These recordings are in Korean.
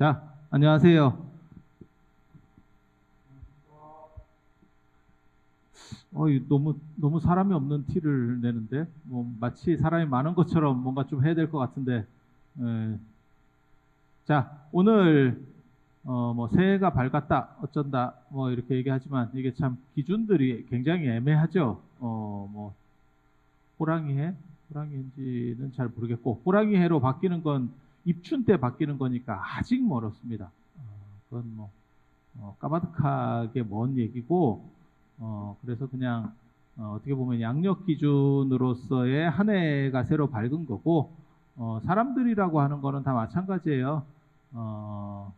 자, 안녕하세요. 너무 사람이 없는 티를 내는데, 뭐, 마치 사람이 많은 것처럼 뭔가 좀 해야 될 것 같은데, 에, 자, 오늘, 뭐, 새해가 밝았다, 어쩐다, 뭐, 이렇게 얘기하지만, 이게 참 기준들이 굉장히 애매하죠. 뭐, 호랑이 해? 호랑이 해인지는 잘 모르겠고, 호랑이 해로 바뀌는 건 입춘 때 바뀌는 거니까 아직 멀었습니다. 그건 뭐, 까마득하게 먼 얘기고, 그래서 그냥 떻게 보면 양력 기준으로서의 한 해가 새로 밝은 거고, 사람들이라고 하는 거는 다 마찬가지예요. 어,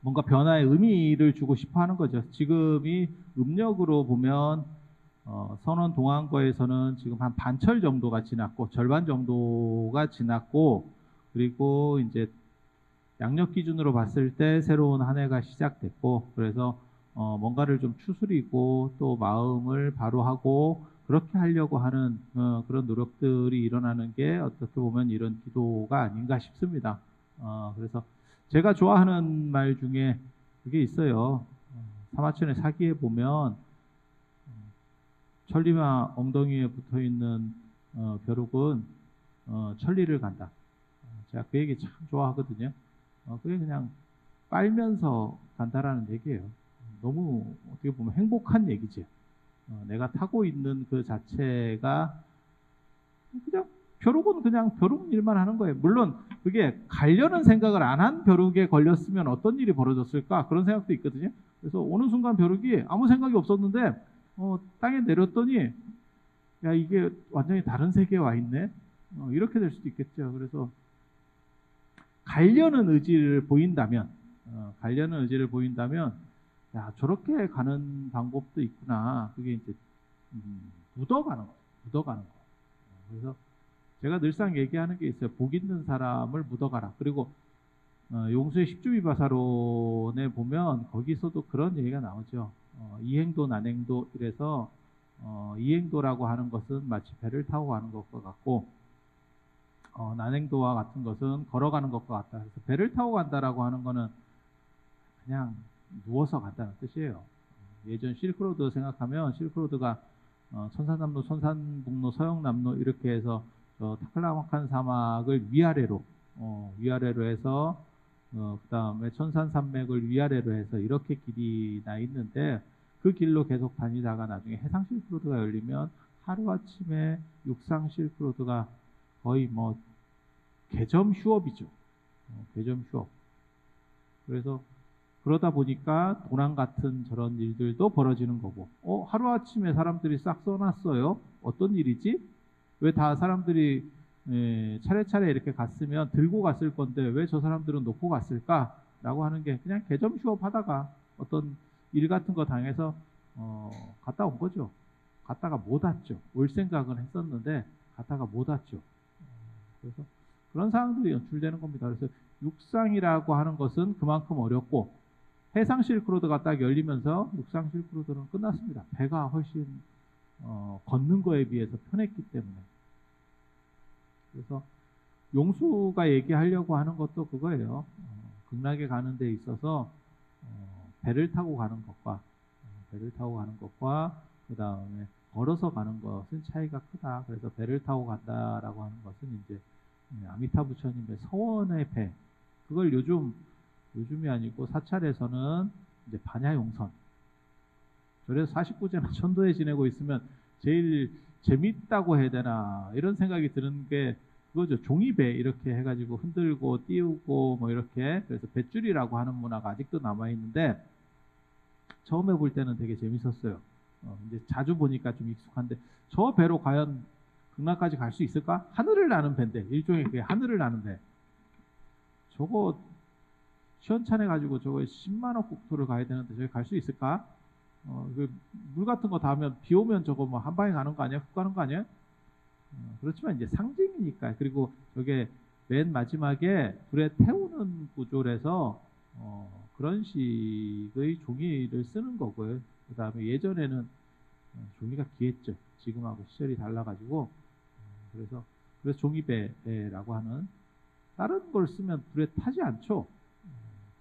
뭔가 변화의 의미를 주고 싶어 하는 거죠. 지금이 음력으로 보면 선원 동안거에서는 지금 한 반철 정도가 지났고, 절반 정도가 지났고, 그리고 이제 양력 기준으로 봤을 때 새로운 한 해가 시작됐고, 그래서 뭔가를 좀 추스리고 또 마음을 바로 하고 그렇게 하려고 하는 그런 노력들이 일어나는 게 어떻게 보면 이런 기도가 아닌가 싶습니다. 그래서 제가 좋아하는 말 중에 그게 있어요. 사마천의 사기에 보면 천리마 엉덩이에 붙어 있는 벼룩은 천리를 간다. 제가 그 얘기 참 좋아하거든요. 그게 그냥 빨면서 간다라는 얘기예요. 너무 어떻게 보면 행복한 얘기지. 내가 타고 있는 그 자체가 그냥 벼룩은 그냥 벼룩 일만 하는 거예요. 물론 그게 가려는 생각을 안 한 벼룩에 걸렸으면 어떤 일이 벌어졌을까 그런 생각도 있거든요. 그래서 어느 순간 벼룩이 아무 생각이 없었는데 땅에 내렸더니 야 이게 완전히 다른 세계에 와 있네. 이렇게 될 수도 있겠죠. 그래서 가려는 의지를 보인다면, 가려는 의지를 보인다면, 야, 저렇게 가는 방법도 있구나. 그게 이제, 묻어가는 거, 묻어가는 거. 그래서 제가 늘상 얘기하는 게 있어요. 복 있는 사람을 묻어가라. 그리고, 용수의 십주미바사론에 보면 거기서도 그런 얘기가 나오죠. 이행도 난행도 이래서, 이행도라고 하는 것은 마치 배를 타고 가는 것과 같고, 난행도와 같은 것은 걸어가는 것과 같다. 그래서 배를 타고 간다라고 하는 거는 그냥 누워서 간다는 뜻이에요. 예전 실크로드 생각하면 실크로드가 천산남로, 천산북로, 서영남로 이렇게 해서 타클라마칸 사막을 위아래로 해서 그 다음에 천산산맥을 위아래로 해서 이렇게 길이 나 있는데 그 길로 계속 다니다가 나중에 해상 실크로드가 열리면 하루아침에 육상 실크로드가 거의 뭐 개점 휴업이죠. 개점 휴업. 그래서 그러다 보니까 도난 같은 저런 일들도 벌어지는 거고, 하루아침에 사람들이 싹 써놨어요. 어떤 일이지? 왜 다 사람들이 차례차례 이렇게 갔으면 들고 갔을 건데 왜 저 사람들은 놓고 갔을까? 라고 하는 게 그냥 개점 휴업 하다가 어떤 일 같은 거 당해서 갔다 온 거죠. 갔다가 못 왔죠. 올 생각은 했었는데 갔다가 못 왔죠. 그래서 그런 상황들이 연출되는 겁니다. 그래서 육상이라고 하는 것은 그만큼 어렵고 해상 실크로드가 딱 열리면서 육상 실크로드는 끝났습니다. 배가 훨씬 걷는 거에 비해서 편했기 때문에. 그래서 용수가 얘기하려고 하는 것도 그거예요. 극락에 가는 데 있어서 배를 타고 가는 것과 그 다음에 걸어서 가는 것은 차이가 크다. 그래서 배를 타고 간다라고 하는 것은 이제 아미타 부처님의 서원의 배. 그걸 요즘이 아니고 사찰에서는 이제 반야용선. 그래서 49제나 천도에 지내고 있으면 제일 재밌다고 해야 되나 이런 생각이 드는 게 그거죠. 종이배 이렇게 해가지고 흔들고 띄우고 뭐 이렇게 그래서 뱃줄이라고 하는 문화가 아직도 남아 있는데 처음에 볼 때는 되게 재밌었어요. 이제 자주 보니까 좀 익숙한데 저 배로 과연 극락까지 갈 수 있을까? 하늘을 나는 배인데 일종의 그게 하늘을 나는 배. 저거 시원찮아 가지고 저거 10만 원 국토를 가야 되는데 저기 갈 수 있을까? 그물 같은 거 닿으면 비 오면 저거 뭐 한 방에 가는 거 아니야? 훅 가는 거 아니야? 그렇지만 이제 상징이니까 그리고 저게 맨 마지막에 불에 태우는 구조라서 그런 식의 종이를 쓰는 거고요. 그 다음에 예전에는 종이가 귀했죠. 지금하고 시절이 달라가지고 그래서 종이배라고 하는 다른 걸 쓰면 불에 타지 않죠.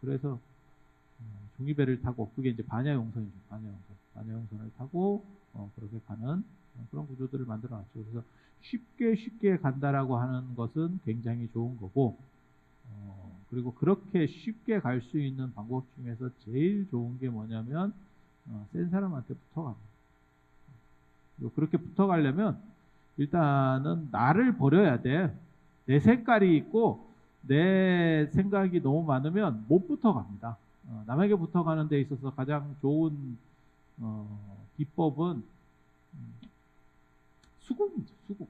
그래서 종이배를 타고, 그게 이제 반야용선이죠. 반야용선을 타고 그렇게 가는 그런 구조들을 만들어 놨죠. 그래서 쉽게 간다라고 하는 것은 굉장히 좋은 거고, 그리고 그렇게 쉽게 갈 수 있는 방법 중에서 제일 좋은 게 뭐냐면 센 사람한테 붙어갑니다. 그리고 그렇게 붙어가려면 일단은 나를 버려야 돼. 내 색깔이 있고 내 생각이 너무 많으면 못 붙어갑니다. 남에게 붙어가는 데 있어서 가장 좋은 비법은 수긍이죠. 수긍.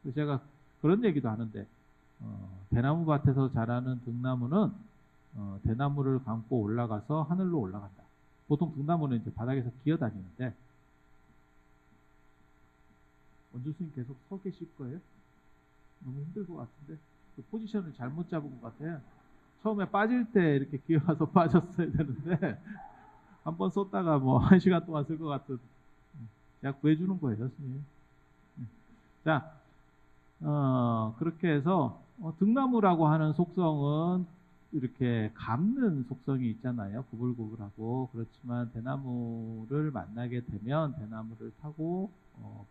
그래서 제가 그런 얘기도 하는데, 대나무 밭에서 자라는 등나무는 대나무를 감고 올라가서 하늘로 올라간다. 보통 등나무는 이제 바닥에서 기어다니는데, 원주 스님 계속 서 계실 거예요? 너무 힘들 것 같은데 그 포지션을 잘못 잡은 것 같아요. 처음에 빠질 때 이렇게 기어가서 빠졌어야 되는데 한번 쏟다가 뭐 1시간 동안 쓸 것 같은, 제가 구해주는 거예요, 스님. 자, 그렇게 해서 등나무라고 하는 속성은 이렇게 감는 속성이 있잖아요. 구불구불하고. 그렇지만 대나무를 만나게 되면 대나무를 타고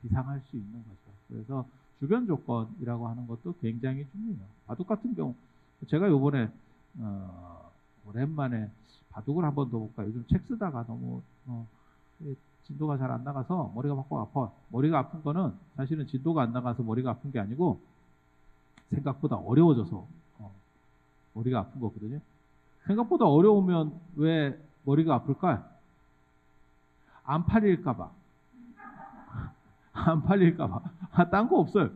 비상할 수 있는 거죠. 그래서 주변 조건이라고 하는 것도 굉장히 중요해요. 바둑 같은 경우 제가 요번에 오랜만에 바둑을 한번 더 볼까. 요즘 책 쓰다가 너무 진도가 잘 안 나가서 머리가 바꿔 아파. 머리가 아픈 거는 사실은 진도가 안 나가서 머리가 아픈 게 아니고 생각보다 어려워져서 머리가 아픈 거거든요. 생각보다 어려우면 왜 머리가 아플까요? 안 팔릴까봐. 안 팔릴까봐. 딴 거 없어요.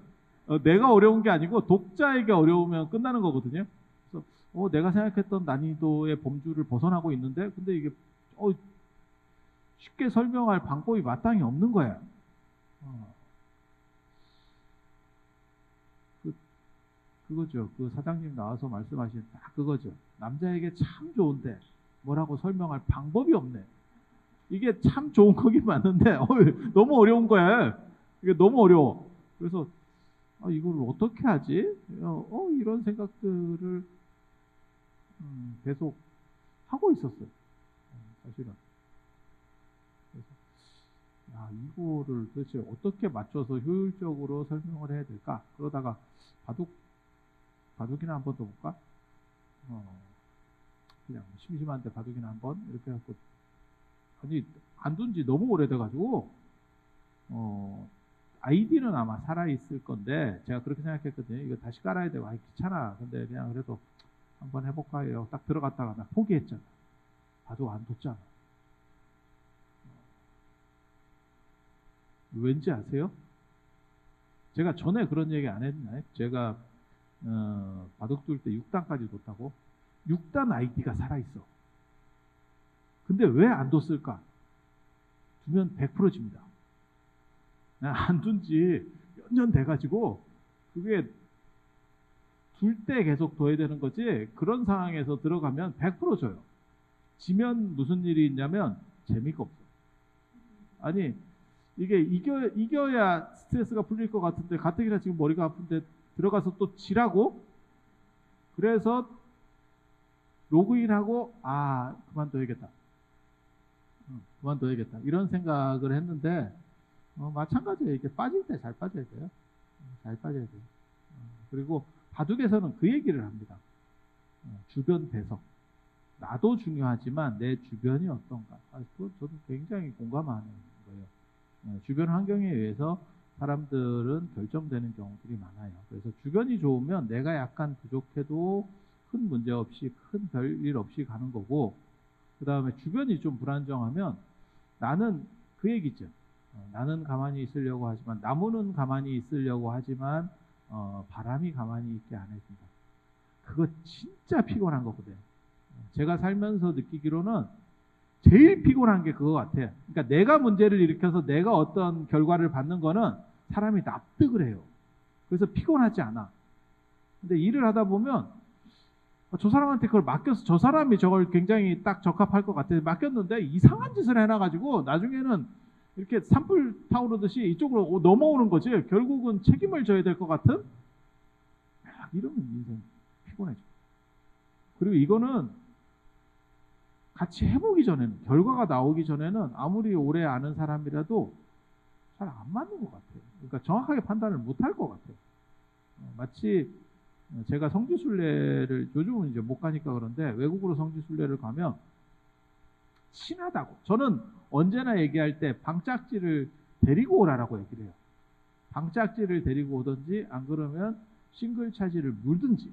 내가 어려운 게 아니고 독자에게 어려우면 끝나는 거거든요. 그래서 내가 생각했던 난이도의 범주를 벗어나고 있는데, 근데 이게 쉽게 설명할 방법이 마땅히 없는 거야. 그거죠. 그 사장님 나와서 말씀하신 딱 그거죠. 남자에게 참 좋은데 뭐라고 설명할 방법이 없네. 이게 참 좋은 거긴 맞는데 너무 어려운 거야. 이게 너무 어려워. 그래서 이걸 어떻게 하지? 이런 생각들을 계속 하고 있었어요. 사실은. 그래서 이거를 도대체 어떻게 맞춰서 효율적으로 설명을 해야 될까? 그러다가 바둑이나 한번 더 볼까? 그냥 심심한데 바둑이나 한번 이렇게 해갖고, 아니 안 둔 지 너무 오래돼가지고 아이디는 아마 살아있을 건데 제가 그렇게 생각했거든요. 이거 다시 깔아야 되고 귀찮아. 근데 그냥 그래도 한번 해볼까 해요. 딱 들어갔다가 나 포기했잖아. 바둑 안 뒀잖아. 왠지 아세요? 제가 전에 그런 얘기 안 했나요? 제가 바둑 둘 때 6단까지 뒀다고? 6단 아이디가 살아있어. 근데 왜 안 뒀을까? 두면 100% 집니다. 안 둔 지 몇 년 돼가지고 그게 둘 때 계속 둬야 되는 거지, 그런 상황에서 들어가면 100% 져요. 지면 무슨 일이 있냐면 재미가 없어. 아니 이게 이겨야 스트레스가 풀릴 것 같은데 가뜩이나 지금 머리가 아픈데 들어가서 또 지라고? 그래서 로그인하고 그만둬야겠다. 그만둬야겠다. 이런 생각을 했는데 마찬가지예요. 이게 빠질 때 잘 빠져야 돼요. 잘 빠져야 돼요. 그리고 바둑에서는 그 얘기를 합니다. 주변 배석. 나도 중요하지만 내 주변이 어떤가. 그거 저도 굉장히 공감하는 거예요. 주변 환경에 의해서 사람들은 결정되는 경우들이 많아요. 그래서 주변이 좋으면 내가 약간 부족해도 큰 문제 없이, 큰 별일 없이 가는 거고, 그 다음에 주변이 좀 불안정하면 나는 그 얘기죠. 나는 가만히 있으려고 하지만, 나무는 가만히 있으려고 하지만 바람이 가만히 있게 안 해준다. 그거 진짜 피곤한 거거든요. 제가 살면서 느끼기로는 제일 피곤한 게 그거 같아요. 그러니까 내가 문제를 일으켜서 내가 어떤 결과를 받는 거는 사람이 납득을 해요. 그래서 피곤하지 않아. 근데 일을 하다 보면 저 사람한테 그걸 맡겨서 저 사람이 저걸 굉장히 딱 적합할 것 같아서 맡겼는데 이상한 짓을 해놔가지고 나중에는 이렇게 산불 타오르듯이 이쪽으로 넘어오는 거지. 결국은 책임을 져야 될 것 같은 이러면 인생 피곤해져. 그리고 이거는 같이 해보기 전에는, 결과가 나오기 전에는 아무리 오래 아는 사람이라도 잘 안 맞는 것 같아요. 그러니까 정확하게 판단을 못 할 것 같아요. 마치 제가 성지순례를 요즘은 이제 못 가니까 그런데 외국으로 성지순례를 가면 친하다고. 저는 언제나 얘기할 때 방짝지를 데리고 오라라고 얘기를 해요. 방짝지를 데리고 오든지 안 그러면 싱글 차지를 물든지.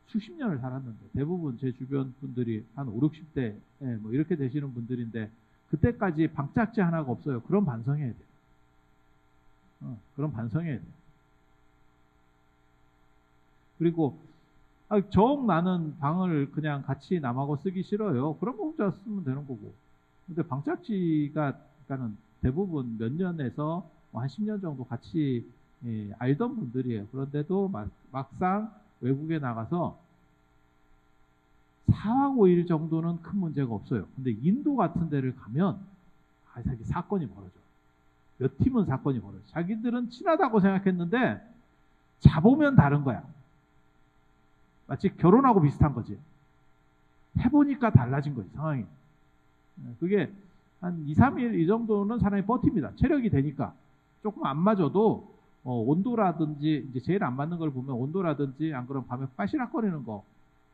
수십 년을 살았는데 대부분 제 주변 분들이 한 5, 60대 뭐 이렇게 되시는 분들인데 그때까지 방짝지 하나가 없어요. 그럼 반성해야 돼요. 그럼 반성해야 돼요. 그리고 정 나는 방을 그냥 같이 남하고 쓰기 싫어요. 그럼 혼자 쓰면 되는 거고. 근데 방짝지가 그러니까는 대부분 몇 년에서 한 10년 정도 같이 알던 분들이에요. 그런데도 막상 외국에 나가서 4박 5일 정도는 큰 문제가 없어요. 근데 인도 같은 데를 가면 사건이 벌어져. 몇 팀은 사건이 벌어져. 자기들은 친하다고 생각했는데 자보면 다른 거야. 마치 결혼하고 비슷한 거지. 해보니까 달라진 거지, 상황이. 그게 한 2, 3일 이 정도는 사람이 버팁니다. 체력이 되니까. 조금 안 맞아도 온도라든지 이제 제일 안 맞는 걸 보면 온도라든지 안 그러면 밤에 빠시락거리는 거,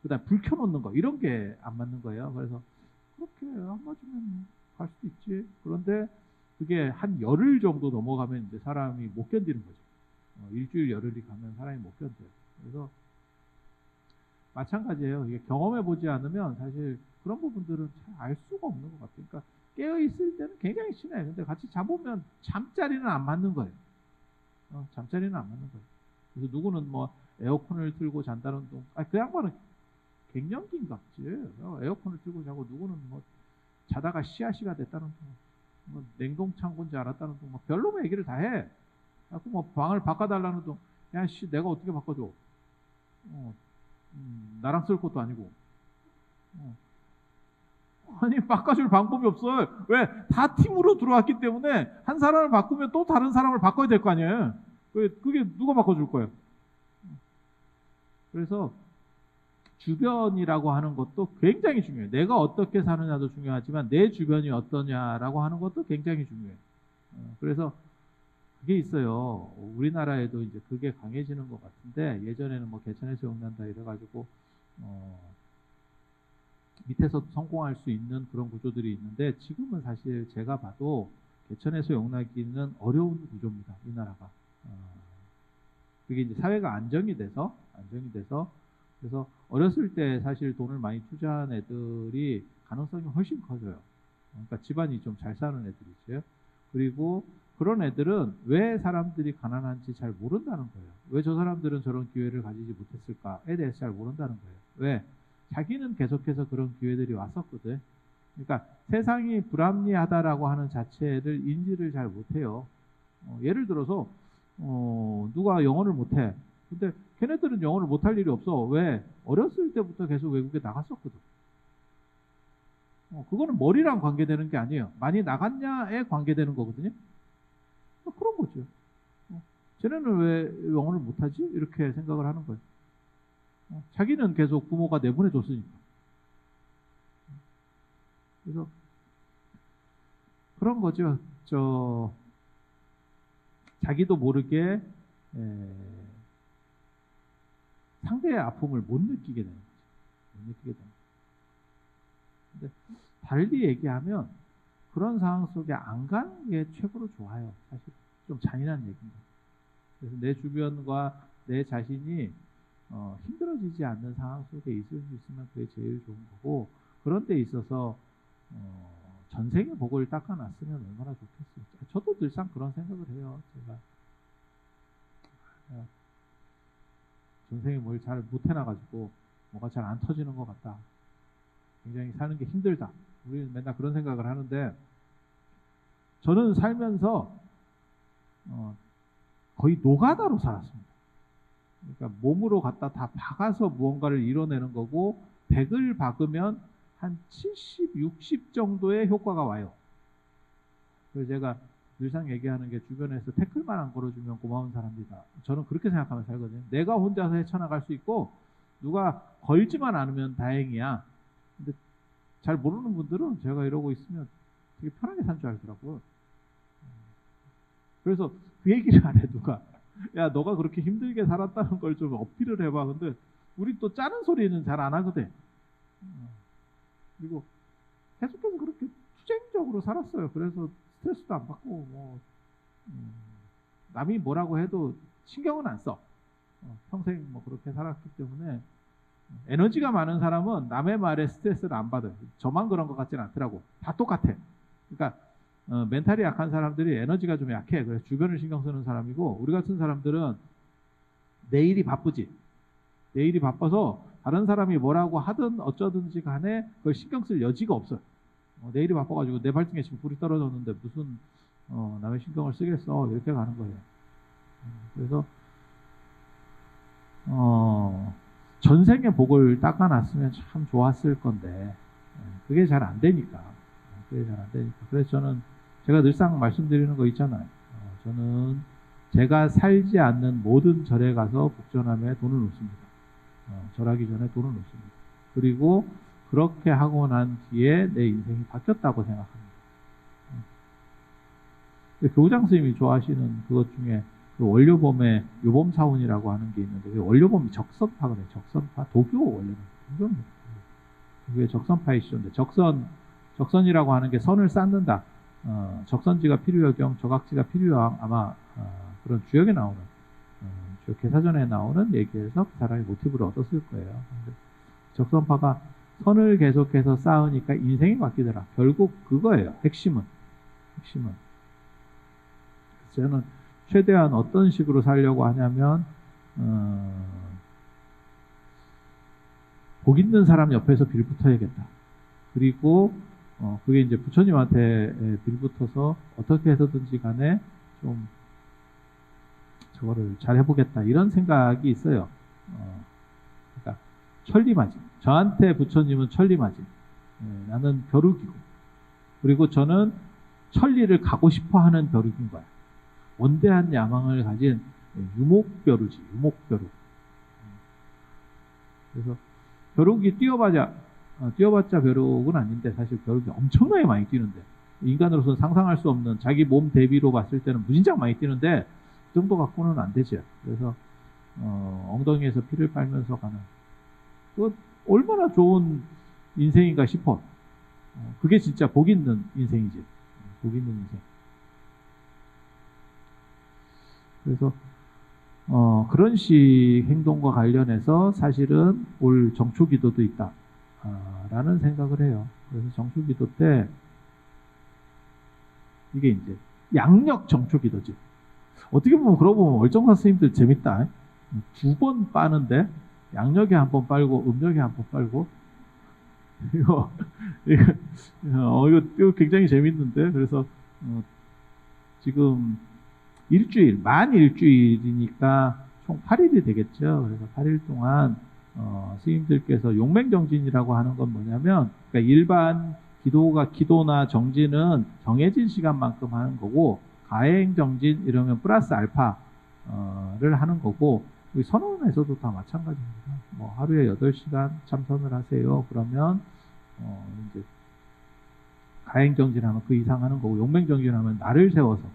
그다음 불 켜놓는 거 이런 게 안 맞는 거예요. 그래서 그렇게 안 맞으면 갈 수도 있지. 그런데 그게 한 열흘 정도 넘어가면 이제 사람이 못 견디는 거죠. 일주일 열흘이 가면 사람이 못 견뎌요. 그래서 마찬가지예요. 이게 경험해 보지 않으면 사실 그런 부분들은 잘 알 수가 없는 것 같아요. 그러니까 깨어 있을 때는 굉장히 친해요. 근데 같이 자보면 잠자리는 안 맞는 거예요. 잠자리는 안 맞는 거예요. 그래서 누구는 뭐 에어컨을 틀고 잔다는 둥, 그 양반은 갱년기인 같지. 에어컨을 틀고 자고 누구는 뭐 자다가 씨앗이가 됐다는 둥, 뭐 냉동창고인 줄 알았다는 둥, 뭐 별로만 얘기를 다 해. 뭐 방을 바꿔달라는 둥, 야 씨 내가 어떻게 바꿔줘? 나랑 쓸 것도 아니고. 아니 바꿔줄 방법이 없어요. 왜? 다 팀으로 들어왔기 때문에 한 사람을 바꾸면 또 다른 사람을 바꿔야 될 거 아니에요. 그게 누가 바꿔줄 거예요? 그래서 주변이라고 하는 것도 굉장히 중요해요. 내가 어떻게 사느냐도 중요하지만 내 주변이 어떠냐라고 하는 것도 굉장히 중요해요. 그래서 그게 있어요. 우리나라에도 이제 그게 강해지는 것 같은데 예전에는 뭐 개천에서 용난다 이래가지고 밑에서 성공할 수 있는 그런 구조들이 있는데 지금은 사실 제가 봐도 개천에서 용나기는 어려운 구조입니다. 이 나라가. 그게 이제 사회가 안정이 돼서 그래서 어렸을 때 사실 돈을 많이 투자한 애들이 가능성이 훨씬 커져요. 그러니까 집안이 좀 잘 사는 애들이죠. 그리고 그런 애들은 왜 사람들이 가난한지 잘 모른다는 거예요. 왜 저 사람들은 저런 기회를 가지지 못했을까에 대해서 잘 모른다는 거예요. 왜? 자기는 계속해서 그런 기회들이 왔었거든. 그러니까 세상이 불합리하다라고 하는 자체를 인지를 잘 못해요. 예를 들어서 누가 영어를 못해. 근데 걔네들은 영어를 못할 일이 없어. 왜? 어렸을 때부터 계속 외국에 나갔었거든. 그거는 머리랑 관계되는 게 아니에요. 많이 나갔냐에 관계되는 거거든요. 그런 거죠. 쟤네는 왜 영어를 못하지? 이렇게 생각을 하는 거예요. 자기는 계속 부모가 내보내 줬으니까. 그래서 그런 거죠. 자기도 모르게 상대의 아픔을 못 느끼게 되는 거죠. 못 느끼게 되는 거죠. 근데 달리 얘기하면 그런 상황 속에 안 가는 게 최고로 좋아요. 사실 좀 잔인한 얘기입니다. 그래서 내 주변과 내 자신이 힘들어지지 않는 상황 속에 있을 수 있으면 그게 제일 좋은 거고, 그런 데 있어서 전생의 복을 닦아놨으면 얼마나 좋겠어요. 저도 늘상 그런 생각을 해요. 제가 전생에 뭘 잘 못해놔가지고 뭐가 잘 안 터지는 것 같다. 굉장히 사는 게 힘들다. 우리는 맨날 그런 생각을 하는데, 저는 살면서 거의 노가다로 살았습니다. 그러니까 몸으로 갖다 다 박아서 무언가를 이뤄내는 거고, 100을 박으면 한 70, 60 정도의 효과가 와요. 그래서 제가 늘상 얘기하는 게 주변에서 태클만 안 걸어주면 고마운 사람이다. 저는 그렇게 생각하면 살거든요. 내가 혼자서 헤쳐나갈 수 있고 누가 걸지만 않으면 다행이야. 근데 잘 모르는 분들은 제가 이러고 있으면 되게 편하게 산 줄 알더라고요. 그래서 그 얘기를 안 해, 누가. 야, 너가 그렇게 힘들게 살았다는 걸 좀 어필을 해봐. 근데 우리 또 짜는 소리는 잘 안 하거든. 그리고 계속해서 그렇게 투쟁적으로 살았어요. 그래서 스트레스도 안 받고, 남이 뭐라고 해도 신경은 안 써. 평생 뭐 그렇게 살았기 때문에 에너지가 많은 사람은 남의 말에 스트레스를 안 받아요. 저만 그런 것 같지는 않더라고. 다 똑같아. 그러니까 멘탈이 약한 사람들이 에너지가 좀 약해. 그래서 주변을 신경 쓰는 사람이고, 우리 같은 사람들은 내일이 바쁘지. 내일이 바빠서 다른 사람이 뭐라고 하든 어쩌든지 간에 그걸 신경 쓸 여지가 없어요. 내일이 바빠가지고 내 발등에 지금 불이 떨어졌는데 무슨 남의 신경을 쓰겠어. 이렇게 가는 거예요. 그래서 전생의 복을 닦아놨으면 참 좋았을 건데 그게 잘 안 되니까. 그래서 저는 제가 늘상 말씀드리는 거 있잖아요. 저는 제가 살지 않는 모든 절에 가서 복전함에 돈을 놓습니다. 절하기 전에 돈을 놓습니다. 그리고 그렇게 하고 난 뒤에 내 인생이 바뀌었다고 생각합니다. 교장 선생님이 좋아하시는 그것 중에 그 원료범의 요범사원이라고 하는 게 있는데, 원료범이 적선파거든요. 적선파, 도교 원료는 도교입니다. 그게 적선파이시던데, 적선이라고 하는 게 선을 쌓는다. 적선지가 필요여 경적악지가 필요여 아마 그런 주역에 나오는 개사전에 나오는 얘기에서 그 사람이 모티브를 얻었을 거예요. 적선파가 선을 계속해서 쌓으니까 인생이 바뀌더라. 결국 그거예요. 핵심은. 저는 최대한 어떤 식으로 살려고 하냐면 복 있는 사람 옆에서 빌붙어야겠다. 그리고 그게 이제 부처님한테 빌붙어서 어떻게 해서든지 간에 좀 저거를 잘 해보겠다 이런 생각이 있어요. 그러니까 천리마지. 저한테 부처님은 천리마지. 나는 벼룩이고, 그리고 저는 천리를 가고 싶어하는 벼룩인 거야. 원대한 야망을 가진 유목벼루지. 유목벼룩. 그래서 벼룩이 뛰어봤자 벼룩은 아닌데, 사실 벼룩이 엄청나게 많이 뛰는데, 인간으로서는 상상할 수 없는, 자기 몸 대비로 봤을 때는 무진장 많이 뛰는데 그 정도 갖고는 안 되죠. 그래서 엉덩이에서 피를 빨면서 가는, 그 얼마나 좋은 인생인가 싶어. 그게 진짜 복 있는 인생이지. 복 있는 인생. 그래서 그런 식 행동과 관련해서 사실은 올 정초기도도 있다 라는 생각을 해요. 그래서 정초기도 때 이게 이제 양력 정초기도지. 어떻게 보면 그러고 보면 월정사 스님들 재밌다. 2번 빠는데 양력에 한 번 빨고 음력에 한 번 빨고, 이거 굉장히 재밌는데. 그래서 지금 만 일주일이니까 총 8일이 되겠죠. 그래서 8일 동안 스님들께서 용맹정진이라고 하는 건 뭐냐면, 그러니까 일반 기도나 정진은 정해진 시간만큼 하는 거고, 가행정진 이러면 플러스 알파를 하는 거고, 우리 선언에서도 다 마찬가지입니다. 뭐 하루에 8시간 참선을 하세요. 그러면 이제 가행정진하면 그 이상 하는 거고, 용맹정진하면 날을 세워서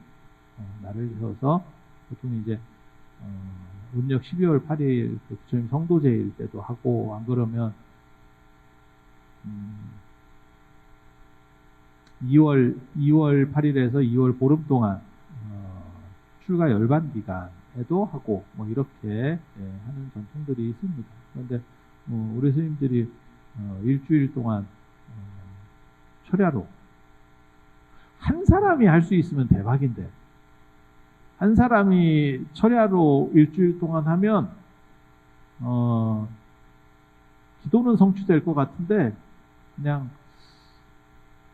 보통 이제 음력 12월 8일 부처님 성도제일 때도 하고, 안 그러면 2월 8일에서 2월 보름 동안 출가 열반 기간에도 하고, 뭐 이렇게 하는 전통들이 있습니다. 그런데 우리 스님들이 일주일 동안 철야로 한 사람이 할 수 있으면 대박인데, 한 사람이 철야로 일주일 동안 하면 기도는 성취될 것 같은데, 그냥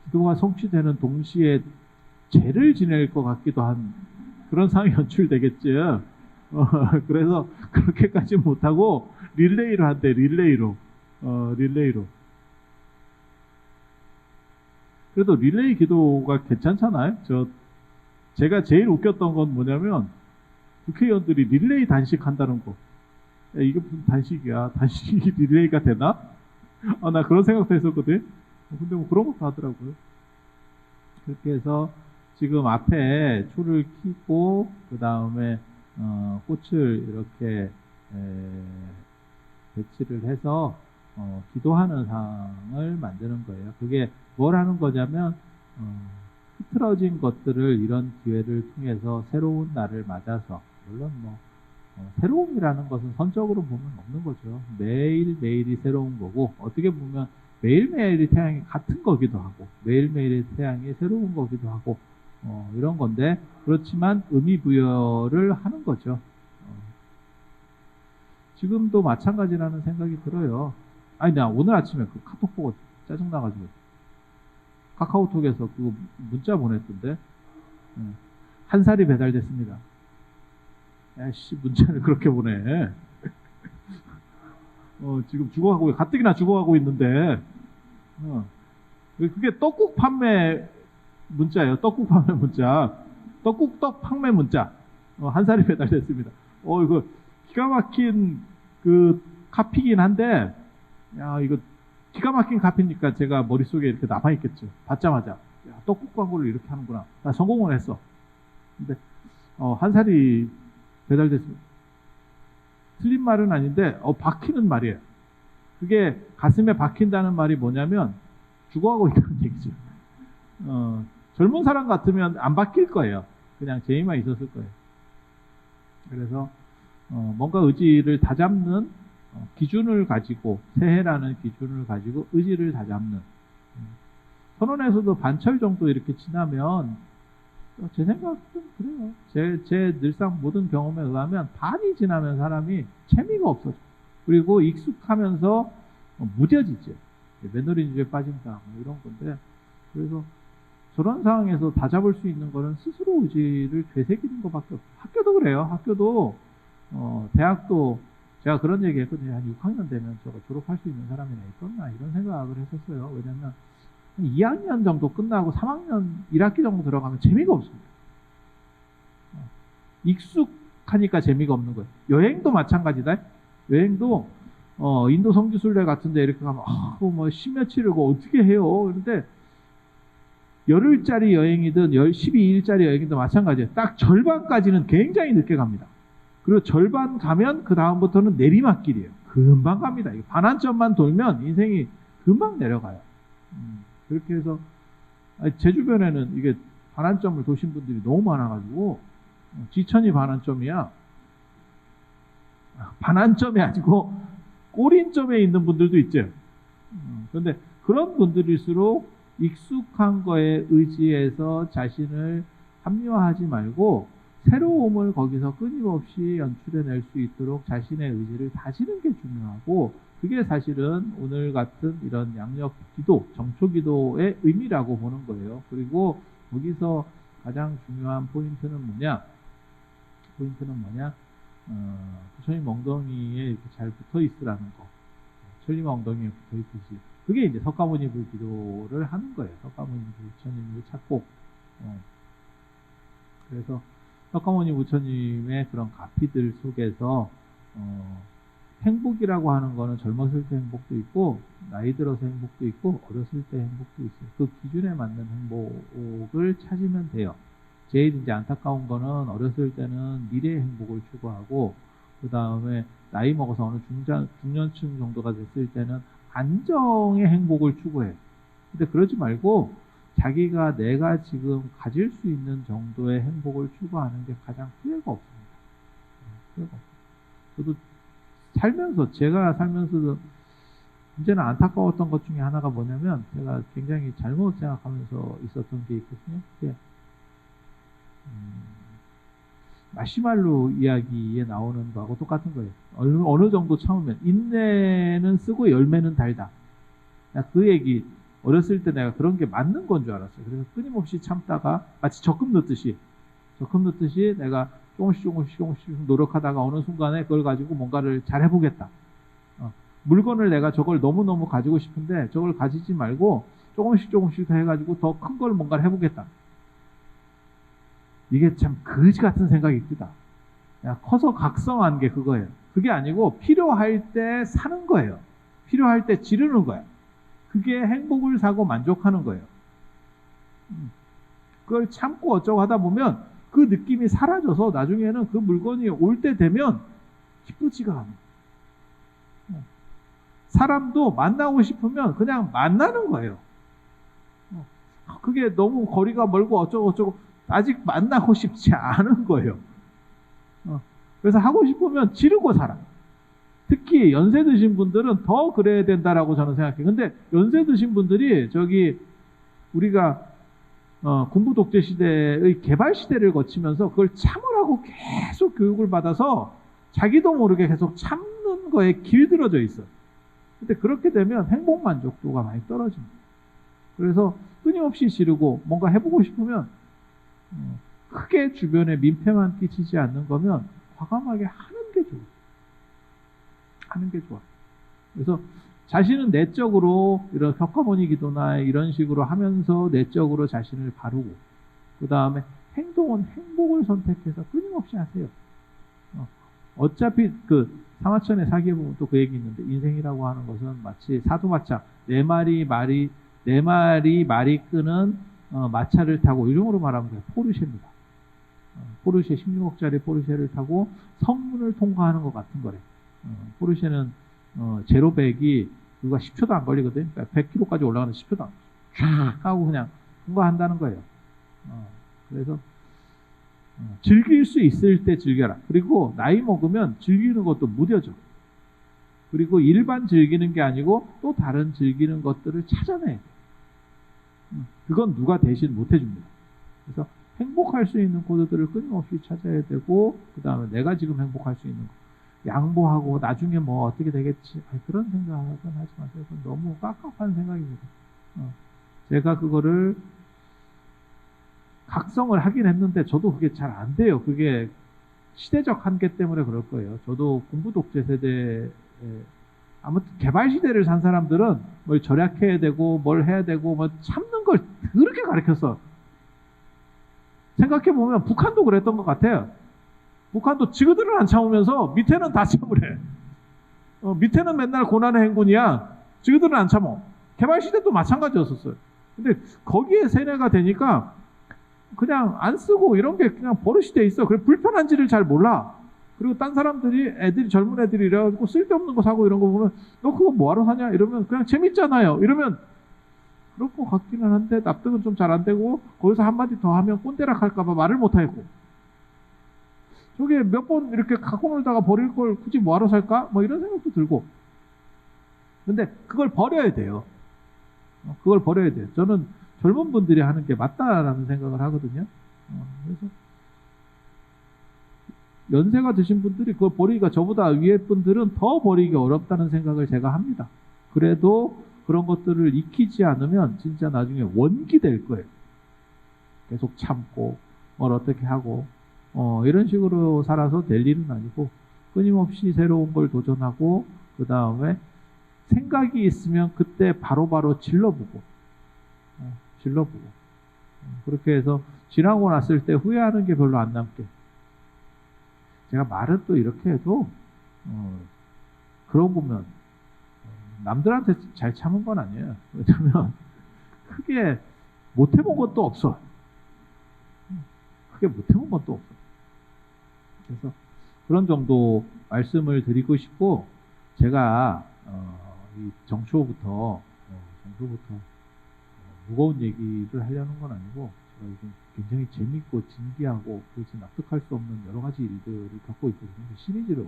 기도가 성취되는 동시에 죄를 지낼 것 같기도 한 그런 상황이 연출되겠죠. 그래서 그렇게까지 못하고 릴레이로 한대. 릴레이로. 그래도 릴레이 기도가 괜찮잖아요. 제가 제일 웃겼던 건 뭐냐면 국회의원들이 릴레이 단식한다는 거. 야, 이게 무슨 단식이야? 단식이 릴레이가 되나? 나 그런 생각도 했었거든. 근데 뭐 그런 것도 하더라고요. 그렇게 해서 지금 앞에 초를 켜고 그 다음에 꽃을 이렇게 배치를 해서 기도하는 상을 만드는 거예요. 그게 뭘 하는 거냐면 흐트러진 것들을 이런 기회를 통해서 새로운 날을 맞아서, 물론 뭐 새로움이라는 것은 선적으로 보면 없는 거죠. 매일매일이 새로운 거고, 어떻게 보면 매일매일이 태양이 같은 거기도 하고, 매일매일의 태양이 새로운 거기도 하고, 이런 건데, 그렇지만 의미 부여를 하는 거죠. 지금도 마찬가지라는 생각이 들어요. 아니, 나 오늘 아침에 그 카톡 보고 짜증나가지고, 카카오톡에서 그 문자 보냈던데, 한 살이 배달됐습니다. 야씨, 문자를 그렇게 보내. 지금 죽어가고, 가뜩이나 죽어가고 있는데, 그게 떡국 판매 문자예요. 떡국 판매 문자. 떡 판매 문자. 한 살이 배달됐습니다. 이거 기가 막힌 그 카피긴 한데, 야, 이거 기가 막힌 카피니까 제가 머릿속에 이렇게 남아있겠죠. 받자마자. 야, 떡국 광고를 이렇게 하는구나. 나 성공을 했어. 근데, 한 살이 배달됐습니다. 틀린 말은 아닌데, 박히는 말이에요. 그게 가슴에 박힌다는 말이 뭐냐면, 죽어가고 있다는 얘기죠. 젊은 사람 같으면 안 박힐 거예요. 그냥 재미만 있었을 거예요. 그래서, 뭔가 의지를 다잡는 기준을 가지고, 새해라는 기준을 가지고 의지를 다잡는. 선언에서도 반철 정도 이렇게 지나면, 제 생각은 그래요. 제 늘상 모든 경험에 의하면 반이 지나면 사람이 재미가 없어져. 그리고 익숙하면서 무뎌지죠. 매너리즘에 빠진 상황, 이런 건데. 그래서 저런 상황에서 다잡을 수 있는 거는 스스로 의지를 되새기는 것밖에 없어요. 학교도 그래요. 학교도, 대학도 제가 그런 얘기 했거든요. 한 6학년 되면 저거 졸업할 수 있는 사람이나 있었나, 이런 생각을 했었어요. 왜냐면, 한 2학년 정도 끝나고 3학년 1학기 정도 들어가면 재미가 없습니다. 익숙하니까 재미가 없는 거예요. 여행도 마찬가지다. 여행도 인도 성지순례 같은 데 이렇게 가면 뭐 10며칠이고 어떻게 해요. 그런데 열흘짜리 여행이든 12일짜리 여행이든 마찬가지예요. 딱 절반까지는 굉장히 늦게 갑니다. 그리고 절반 가면 그 다음부터는 내리막길이에요. 금방 갑니다. 반환점만 돌면 인생이 금방 내려가요. 그렇게 해서 제 주변에는 이게 반환점을 도신 분들이 너무 많아가지고 지천이 반환점이야. 반환점이 아니고 꼬린점에 있는 분들도 있죠. 그런데 그런 분들일수록 익숙한 거에 의지해서 자신을 합리화하지 말고 새로움을 거기서 끊임없이 연출해낼 수 있도록 자신의 의지를 다지는 게 중요하고, 그게 사실은 오늘 같은 이런 양력 기도, 정초 기도의 의미라고 보는 거예요. 그리고 거기서 가장 중요한 포인트는 뭐냐? 부처님 엉덩이에 이렇게 잘 붙어 있으라는 거. 천림 엉덩이에 붙어 있듯이. 그게 이제 석가모니 불기도를 하는 거예요. 석가모니 부처님을 찾고. 그래서 석가모니 부처님의 그런 가피들 속에서, 행복이라고 하는 거는 젊었을 때 행복도 있고, 나이 들어서 행복도 있고, 어렸을 때 행복도 있어요. 그 기준에 맞는 행복을 찾으면 돼요. 제일 이제 안타까운 거는 어렸을 때는 미래의 행복을 추구하고, 그 다음에 나이 먹어서 어느 중년층 정도가 됐을 때는 안정의 행복을 추구해요. 근데 그러지 말고, 자기가 내가 지금 가질 수 있는 정도의 행복을 추구하는 게 가장 후회가 없습니다. 후회가 없어요. 저도 제가 살면서도 이제는 안타까웠던 것 중에 하나가 뭐냐면, 제가 굉장히 잘못 생각하면서 있었던 게 있거든요. 그게 마시말로 이야기에 나오는 거하고 똑같은 거예요. 어느 정도 참으면 인내는 쓰고 열매는 달다. 그 얘기 어렸을 때 내가 그런 게 맞는 건 줄 알았어요. 그래서 끊임없이 참다가 마치 적금 넣듯이 내가 조금씩 노력하다가 어느 순간에 그걸 가지고 뭔가를 잘 해보겠다. 물건을 내가 저걸 너무너무 가지고 싶은데 저걸 가지지 말고 조금씩 더 해가지고 더 큰 걸 뭔가를 해보겠다. 이게 참 거지 같은 생각이 듭니다. 야, 커서 각성한 게 그거예요. 그게 아니고 필요할 때 사는 거예요. 필요할 때 지르는 거야. 그게 행복을 사고 만족하는 거예요. 그걸 참고 어쩌고 하다 보면 그 느낌이 사라져서 나중에는 그 물건이 올 때 되면 기쁘지가 않아요. 사람도 만나고 싶으면 그냥 만나는 거예요. 그게 너무 거리가 멀고 어쩌고 아직 만나고 싶지 않은 거예요. 그래서 하고 싶으면 지르고 살아. 특히 연세 드신 분들은 더 그래야 된다라고 저는 생각해요. 근데 연세 드신 분들이 저기 우리가 군부 독재 시대의 개발 시대를 거치면서 그걸 참으라고 계속 교육을 받아서 자기도 모르게 계속 참는 거에 길들어져 있어요. 근데 그렇게 되면 행복 만족도가 많이 떨어집니다. 그래서 끊임없이 지르고 뭔가 해보고 싶으면 크게 주변에 민폐만 끼치지 않는 거면 과감하게 하는 게 좋아요. 하는 게 좋아요. 그래서 자신은 내적으로 이런 벽화모니 기도나 이런 식으로 하면서 내적으로 자신을 바르고 그 다음에 행동은 행복을 선택해서 끊임없이 하세요. 어차피 그 사마천의 사기에 보면 또 그 얘기 있는데 인생이라고 하는 것은 마치 사두마차 네 마리 말이 끄는 마차를 타고 이름으로 말하면 그냥 포르쉐입니다. 포르쉐 16억짜리 포르쉐를 타고 성문을 통과하는 것 같은 거래. 포르쉐는 제로백이 누가 10초도 안 걸리거든. 그러니까 100km까지 올라가는 10초도 안 쫙 하고 그냥 통과한다는 거예요. 그래서 즐길 수 있을 때 즐겨라. 그리고 나이 먹으면 즐기는 것도 무뎌져. 그리고 일반 즐기는 게 아니고 또 다른 즐기는 것들을 찾아내야 돼. 그건 누가 대신 못 해줍니다. 그래서 행복할 수 있는 코드들을 끊임없이 찾아야 되고 그 다음에 내가 지금 행복할 수 있는 거 양보하고 나중에 뭐 어떻게 되겠지 그런 생각은 하지 마세요. 그건 너무 깝깝한 생각입니다. 제가 그거를 각성을 하긴 했는데 저도 그게 잘 안 돼요. 그게 시대적 한계 때문에 그럴 거예요. 저도 군부 독재 세대에 아무튼 개발 시대를 산 사람들은 뭘 절약해야 되고 뭘 해야 되고 뭐 참는 걸 그렇게 가르쳤어. 생각해 보면 북한도 그랬던 것 같아요. 북한도 지그들은 안 참으면서 밑에는 다 참으래. 밑에는 맨날 고난의 행군이야. 지그들은 안 참어. 개발 시대도 마찬가지였었어요. 근데 거기에 세뇌가 되니까 그냥 안 쓰고 이런 게 그냥 버릇이 돼 있어. 그래 불편한지를 잘 몰라. 그리고 딴 사람들이 젊은 애들이 이래가지고 쓸데없는 거 사고 이런 거 보면 너 그거 뭐하러 사냐 이러면 그냥 재밌잖아요. 이러면 그럴 것 같기는 한데 납득은 좀 잘 안 되고 거기서 한마디 더 하면 꼰대락 할까봐 말을 못 하겠고 저게 몇 번 이렇게 갖고 놀다가 버릴 걸 굳이 뭐하러 살까? 뭐 이런 생각도 들고 근데 그걸 버려야 돼요. 그걸 버려야 돼요. 저는 젊은 분들이 하는 게 맞다라는 생각을 하거든요. 그래서 연세가 드신 분들이 그걸 버리기가 저보다 위에 분들은 더 버리기 어렵다는 생각을 제가 합니다. 그래도 그런 것들을 익히지 않으면 진짜 나중에 원기 될 거예요. 계속 참고 뭘 어떻게 하고 이런 식으로 살아서 될 일은 아니고 끊임없이 새로운 걸 도전하고 그 다음에 생각이 있으면 그때 바로바로 질러보고 그렇게 해서 지나고 났을 때 후회하는 게 별로 안 남게 제가 말은 또 이렇게 해도 그러고 보면 남들한테 잘 참은 건 아니에요. 왜냐면 크게 못 해본 것도 없어. 크게 못 해본 것도 없어. 그래서 그런 정도 말씀을 드리고 싶고 제가 이 정초부터 무거운 얘기를 하려는 건 아니고 제가 요즘 굉장히 재밌고 진기하고 그렇지 납득할 수 없는 여러 가지 일들을 겪고 있거든요. 시리즈로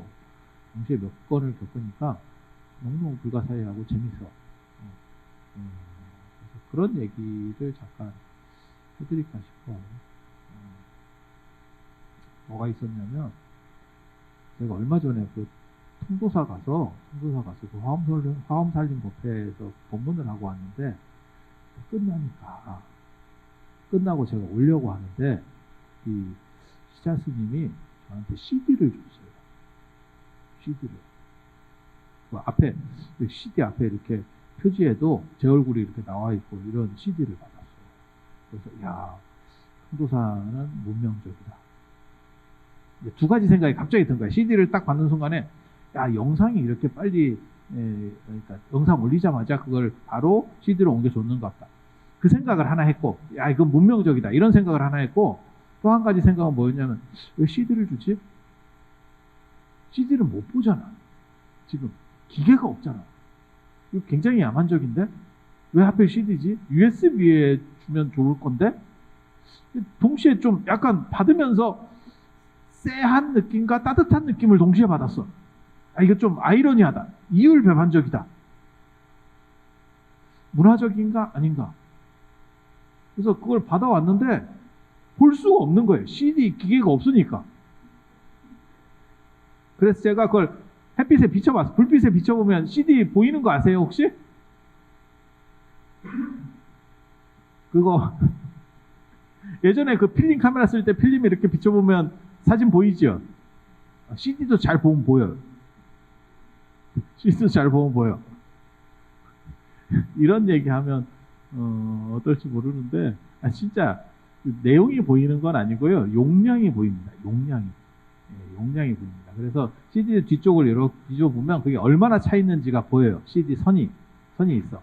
동시에 몇 건을 겪으니까 너무너무 불가사의하고 재밌어. 그래서 그런 얘기를 잠깐 해드릴까 싶어요. 뭐가 있었냐면 제가 얼마 전에 그 통도사 가서 그 화엄살림법회에서 법문을 하고 왔는데 끝나고 제가 오려고 하는데 이 시자 스님이 저한테 CD를 줬어요. CD를. 그 앞에 CD 앞에 이렇게 표지에도 제 얼굴이 이렇게 나와 있고 이런 CD를 받았어요. 그래서 야 통도사는 문명적이다. 두 가지 생각이 갑자기 든 거야. CD를 딱 받는 순간에 야, 영상이 이렇게 빨리 그러니까 영상 올리자마자 그걸 바로 CD로 옮겨줬는 것 같다. 그 생각을 하나 했고, 야, 이건 문명적이다. 이런 생각을 하나 했고, 또 한 가지 생각은 뭐였냐면, 왜 CD를 주지? CD를 못 보잖아. 지금 기계가 없잖아. 이거 굉장히 야만적인데? 왜 하필 CD지? USB에 주면 좋을 건데? 동시에 좀 약간 받으면서 쎄한 느낌과 따뜻한 느낌을 동시에 받았어. 아, 이거 좀 아이러니하다. 이율배반적이다. 문화적인가? 아닌가? 그래서 그걸 받아왔는데 볼 수가 없는 거예요. CD 기계가 없으니까. 그래서 제가 그걸 햇빛에 비춰봤어. 불빛에 비춰보면 CD 보이는 거 아세요, 혹시? 그거 예전에 그 필름 카메라 쓸 때 필름 이렇게 비춰보면 사진 보이죠? CD도 잘 보면 보여요. CD도 잘 보면 보여. 이런 얘기하면 어떨지 모르는데 진짜 내용이 보이는 건 아니고요. 용량이 보입니다. 용량이. 예, 용량이 보입니다. 그래서 CD 뒤쪽을 이렇게 뒤져보면 그게 얼마나 차 있는지가 보여요. CD 선이 있어.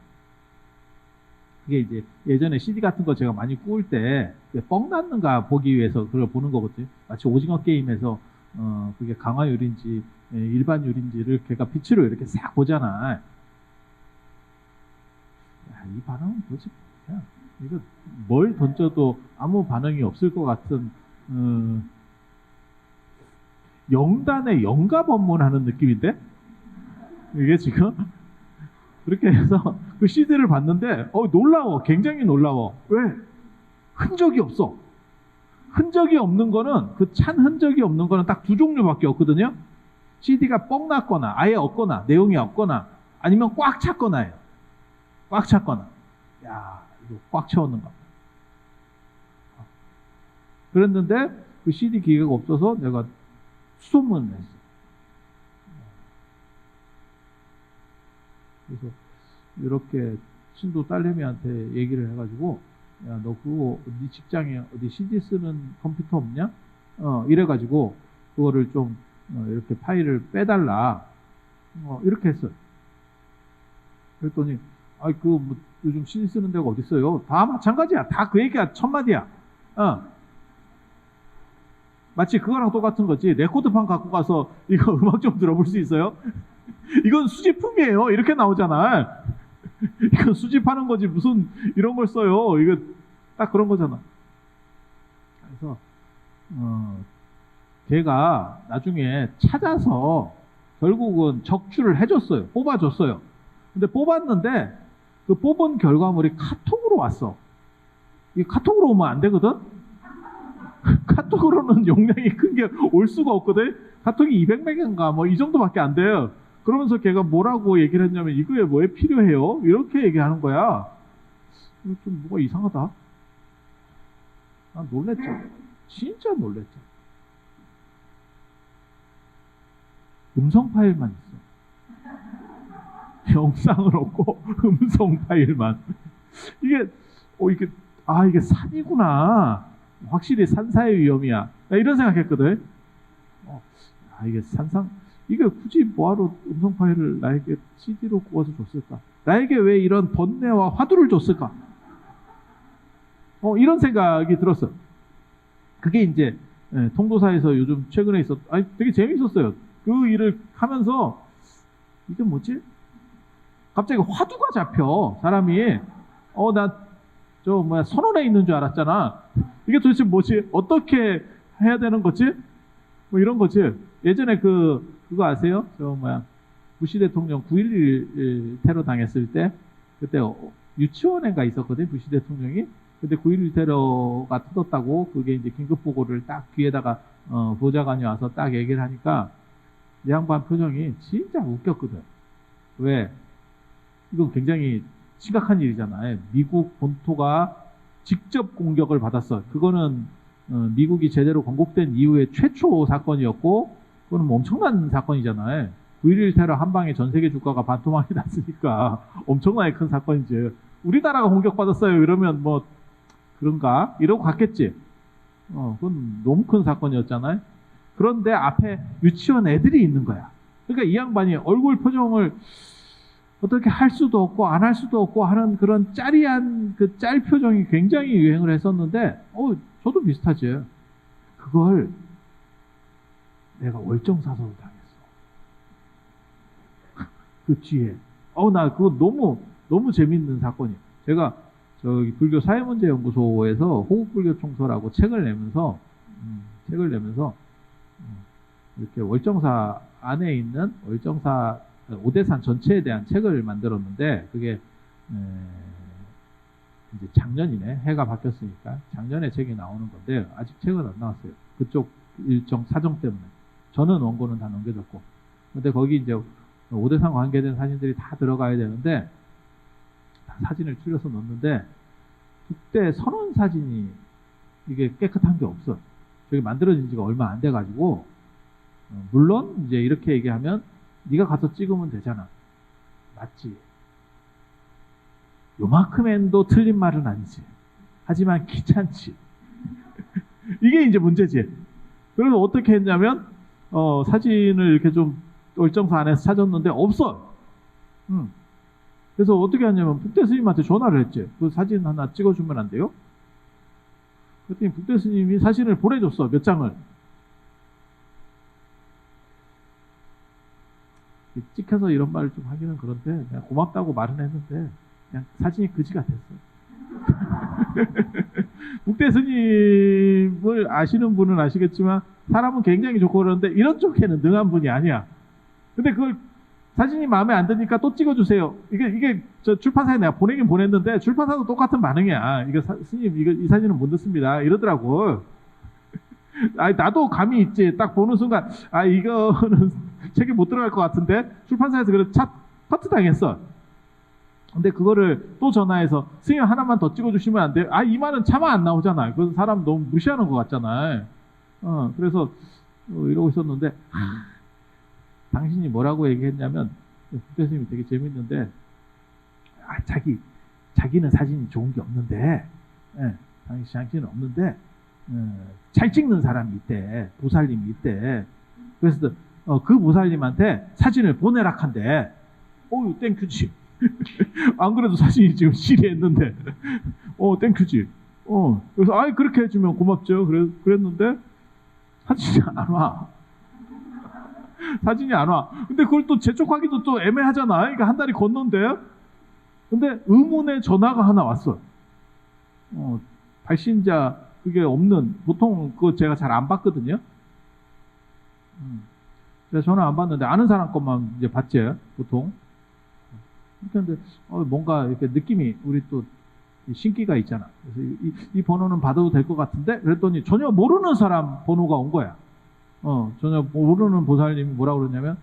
그게 이제 예전에 CD 같은 거 제가 많이 구울 때 뻥 났는가 보기 위해서 그걸 보는 거거든요. 마치 오징어 게임에서 그게 강화율인지 일반율인지를 걔가 빛으로 이렇게 싹 보잖아. 야, 이 반응은 도대체 뭐야? 이거 뭘 던져도 아무 반응이 없을 것 같은 영단의 영가 법문하는 느낌인데 이게 지금 그렇게 해서 그 CD를 봤는데 놀라워. 굉장히 놀라워. 왜? 흔적이 없어. 흔적이 없는 거는 그 찬 흔적이 없는 거는 딱 두 종류밖에 없거든요. CD가 뻥 났거나 아예 없거나 내용이 없거나 아니면 꽉 찼거나예요. 꽉 찼거나. 야, 이거 꽉 채웠는가 봐. 그랬는데 그 CD 기계가 없어서 내가 수소문을 했어. 그래서 이렇게 친도 딸내미한테 얘기를 해가지고 야, 너 그거 네 직장에 어디 CD 쓰는 컴퓨터 없냐? 이래가지고 그거를 좀 이렇게 파일을 빼달라. 이렇게 했어요. 그랬더니 뭐 요즘 CD 쓰는 데가 어디 있어요? 다 마찬가지야. 다 그 얘기야. 천마디야. 마치 그거랑 똑같은 거지. 레코드판 갖고 가서 이거 음악 좀 들어볼 수 있어요? 이건 수집품이에요. 이렇게 나오잖아. 이건 수집하는 거지 무슨 이런 걸 써요. 이거 딱 그런 거잖아. 그래서 걔가 나중에 찾아서 결국은 적출을 해줬어요. 뽑아줬어요. 근데 뽑았는데 그 뽑은 결과물이 카톡으로 왔어. 이게 카톡으로 오면 안 되거든? 카톡으로는 용량이 큰 게 올 수가 없거든? 카톡이 200메가인가 뭐 이 정도밖에 안 돼요. 그러면서 걔가 뭐라고 얘기를 했냐면 이거에 왜 필요해요? 이렇게 얘기하는 거야. 좀 뭐가 이상하다. 난 놀랬죠. 진짜 놀랬죠. 음성 파일만 있어. 영상을 없고 음성 파일만. 이게 산이구나. 확실히 산사의 위험이야. 나 이런 생각했거든. 이게 이게 굳이 뭐하러 음성 파일을 나에게 CD로 구워서 줬을까? 나에게 왜 이런 번뇌와 화두를 줬을까? 이런 생각이 들었어. 그게 이제 통도사에서 요즘 최근에 되게 재밌었어요. 그 일을 하면서 이게 뭐지? 갑자기 화두가 잡혀. 사람이 선원에 있는 줄 알았잖아. 이게 도대체 뭐지? 어떻게 해야 되는 거지? 뭐 이런 거지. 예전에 그거 아세요? 부시 대통령 9.11 테러 당했을 때 그때 유치원인가 있었거든. 부시 대통령이. 근데 9.11 테러가 터졌다고 그게 이제 긴급 보고를 딱 뒤에다가 보좌관이 와서 딱 얘기를 하니까 이 양반 표정이 진짜 웃겼거든. 왜? 이건 굉장히 심각한 일이잖아요. 미국 본토가 직접 공격을 받았어. 그거는 미국이 제대로 건국된 이후에 최초 사건이었고 그거는 뭐 엄청난 사건이잖아요. 9.11 테러 한 방에 전 세계 주가가 반토막이 났으니까 엄청나게 큰 사건이지. 우리나라가 공격받았어요. 이러면 뭐 그런가? 이러고 갔겠지. 그건 너무 큰 사건이었잖아요. 그런데 앞에 유치원 애들이 있는 거야. 그러니까 이 양반이 얼굴 표정을 어떻게 할 수도 없고 안 할 수도 없고 하는 그런 짜리한 그 짤 표정이 굉장히 유행을 했었는데, 저도 비슷하지. 그걸 내가 월정사서로 당했어. 그 뒤에. 나 그거 너무 재밌는 사건이에요. 제가 저기 불교 사회문제연구소에서 호국불교총서라고 책을 내면서 이렇게 월정사 안에 있는 월정사 오대산 전체에 대한 책을 만들었는데, 그게 이제 작년이네. 해가 바뀌었으니까 작년에 책이 나오는 건데 아직 책은 안 나왔어요. 그쪽 일정 사정 때문에. 저는 원고는 다 넘겨졌고. 근데 거기 이제 오대산 관계된 사진들이 다 들어가야 되는데 다 사진을 추려서 넣는데 그때 선원 사진이 이게 깨끗한 게 없어. 저기 만들어진 지가 얼마 안 돼 가지고, 물론 이제 이렇게 얘기하면 네가 가서 찍으면 되잖아. 맞지. 요만큼엔도 틀린 말은 아니지. 하지만 귀찮지. 이게 이제 문제지. 그래서 어떻게 했냐면 사진을 이렇게 좀 월정사 안에서 찾았는데 없어. 그래서 어떻게 하냐면 북대 스님한테 전화를 했지. 그 사진 하나 찍어주면 안 돼요? 그랬더니 북대 스님이 사진을 보내줬어. 몇 장을. 찍혀서 이런 말을 좀 하기는 그런데 내가 고맙다고 말은 했는데 그냥 사진이 그지 같았어. 북대 스님을 아시는 분은 아시겠지만 사람은 굉장히 좋고 그러는데 이런 쪽에는 능한 분이 아니야. 근데 그걸 사진이 마음에 안 드니까 또 찍어주세요. 이게 저 출판사에 내가 보내긴 보냈는데 출판사도 똑같은 반응이야. 스님 이 사진은 못 넣습니다. 이러더라고. 나도 감이 있지. 딱 보는 순간 이거는 책에 못 들어갈 것 같은데 출판사에서 그래 커트 당했어. 근데 그거를 또 전화해서 스님 하나만 더 찍어주시면 안 돼요? 이 말은 차마 안 나오잖아. 그 사람 너무 무시하는 것 같잖아. 그래서 이러고 있었는데 당신이 뭐라고 얘기했냐면 북대 스님이 되게 재밌는데 자기는 사진이 좋은 게 없는데 당신은 없는데 잘 찍는 사람이 있대. 보살님이 있대. 그래서 그 보살님한테 사진을 보내라 한대. 땡큐지. 안 그래도 사진이 지금 실이했는데 땡큐지. 그래서 그렇게 해주면 고맙죠. 그랬는데 사진이 안 와. 사진이 안 와. 근데 그걸 또 재촉하기도 또 애매하잖아. 그러니까 한 달이 건넌데. 근데 의문의 전화가 하나 왔어. 발신자 그게 없는, 보통 그거 제가 잘 안 받거든요. 제가 전화 안 받는데 아는 사람 것만 이제 받지 보통. 근데 뭔가 이렇게 느낌이 우리 또 신기가 있잖아. 그래서 이 번호는 받아도 될 것 같은데 그랬더니 전혀 모르는 사람 번호가 온 거야. 전혀 모르는 보살님이 뭐라 그러냐면